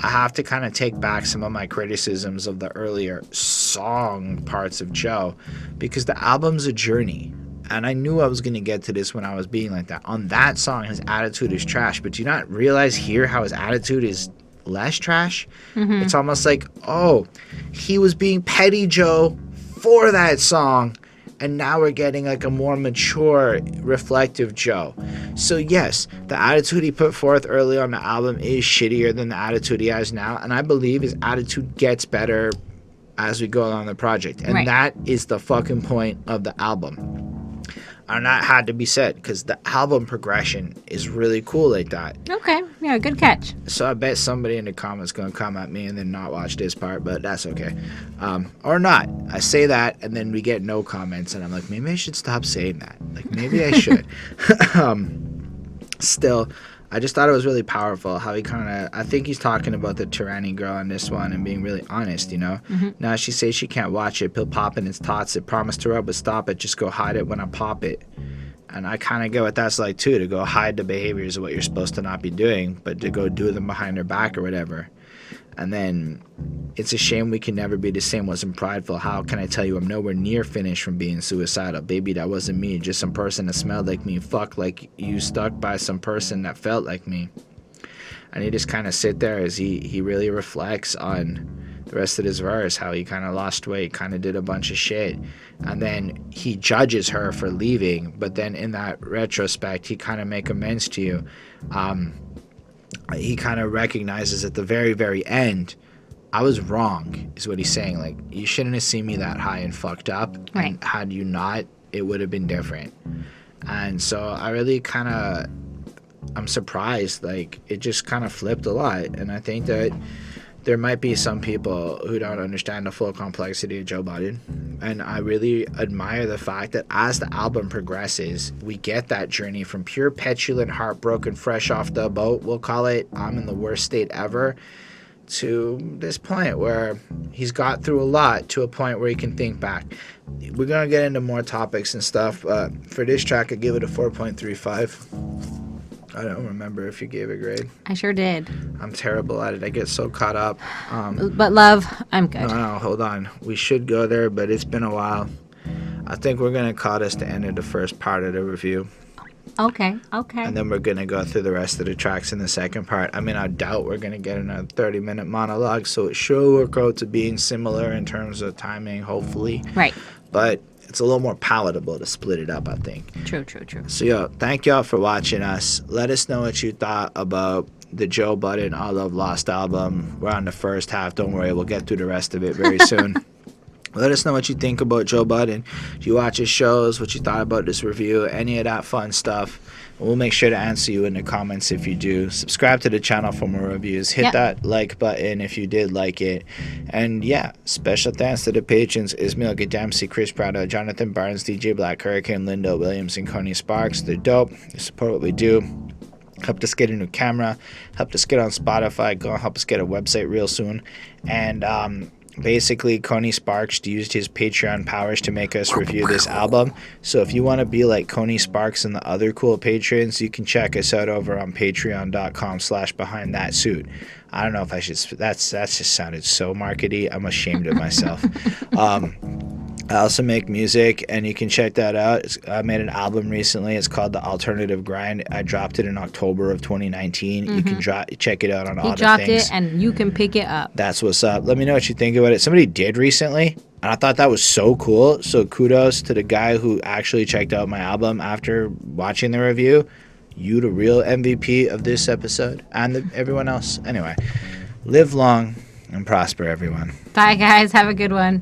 I have to kind of take back some of my criticisms of the earlier song parts of Joe, because the album's a journey. And I knew I was going to get to this when I was being like that. On that song, his attitude is trash. But do you not realize here how his attitude is less trash? Mm-hmm. It's almost like, oh, he was being petty Joe for that song, and now we're getting like a more mature, reflective Joe. So yes, the attitude he put forth early on the album is shittier than the attitude he has now, and I believe his attitude gets better as we go along the project, and that is the fucking point of the album. And that had to be said, because the album progression is really cool like that. Okay, yeah, good catch. So I bet somebody in the comments going to come at me and then not watch this part, but that's okay. Or not. I say that, and then we get no comments, and I'm like, maybe I should stop saying that. Like, maybe I should. Still, I just thought it was really powerful how he kind of, I think he's talking about the tyranny girl on this one and being really honest, you know. Mm-hmm. Now she says she can't watch it, pill popping its tots, it promised her up, but stop it, just go hide it when I pop it. And I kind of get what that's like too, to go hide the behaviors of what you're supposed to not be doing, but to go do them behind her back or whatever. And then it's a shame we can never be the same, wasn't prideful. How can I tell you I'm nowhere near finished from being suicidal? Baby, that wasn't me, just some person that smelled like me. Fuck, like you stuck by some person that felt like me. And you just kind of sit there as he really reflects on the rest of his verse, how he kind of lost weight, kind of did a bunch of shit. And then he judges her for leaving, but then in that retrospect, he kind of make amends to you. He kind of recognizes at the very, very end, I was wrong, is what he's saying. Like, you shouldn't have seen me that high and fucked up. Right. And had you not, it would have been different. And so I really kind of, I'm surprised. Like, it just kind of flipped a lot. And I think that there might be some people who don't understand the full complexity of Joe Budden. And I really admire the fact that as the album progresses, we get that journey from pure petulant, heartbroken, fresh off the boat, we'll call it, I'm in the worst state ever, to this point where he's got through a lot, to a point where he can think back. We're going to get into more topics and stuff. For this track, I give it a 4.35. I don't remember if you gave a grade. I sure did. I'm terrible at it. I get so caught up. But love, I'm good. No, hold on. We should go there, but it's been a while. I think we're going to call this the end of the first part of the review. Okay. And then we're going to go through the rest of the tracks in the second part. I mean, I doubt we're going to get another 30-minute monologue, so it should work out to being similar in terms of timing, hopefully. Right. But it's a little more palatable to split it up, I think. True. So, thank y'all for watching us. Let us know what you thought about the Joe Budden All Love Lost album. We're on the first half. Don't worry. We'll get through the rest of it very soon. Let us know what you think about Joe Budden. Do you watch his shows? What you thought about this review? Any of that fun stuff. We'll make sure to answer you in the comments if you do. Subscribe to the channel for more reviews. Hit that like button if you did like it. And yeah, special thanks to the patrons Ismail Gadamsi, Chris Prado, Jonathan Barnes, DJ Black Hurricane, Linda Williams, and Coney Sparks. They're dope. They support what we do. Helped us get a new camera. Helped us get on Spotify. Go help us get a website real soon. And basically, Coney Sparks used his Patreon powers to make us review this album. So if you want to be like Coney Sparks and the other cool patrons, you can check us out over on patreon.com/behindthatsuit. I don't know if I should. That's just sounded so markety. I'm ashamed of myself. I also make music, and you can check that out. I made an album recently. It's called The Alternative Grind. I dropped it in October of 2019. You can check it out on all the things. He dropped it, and you can pick it up. That's what's up. Let me know what you think about it. Somebody did recently, and I thought that was so cool. So kudos to the guy who actually checked out my album after watching the review. You the real MVP of this episode, and everyone else. Anyway, live long and prosper, everyone. Bye, guys. Have a good one.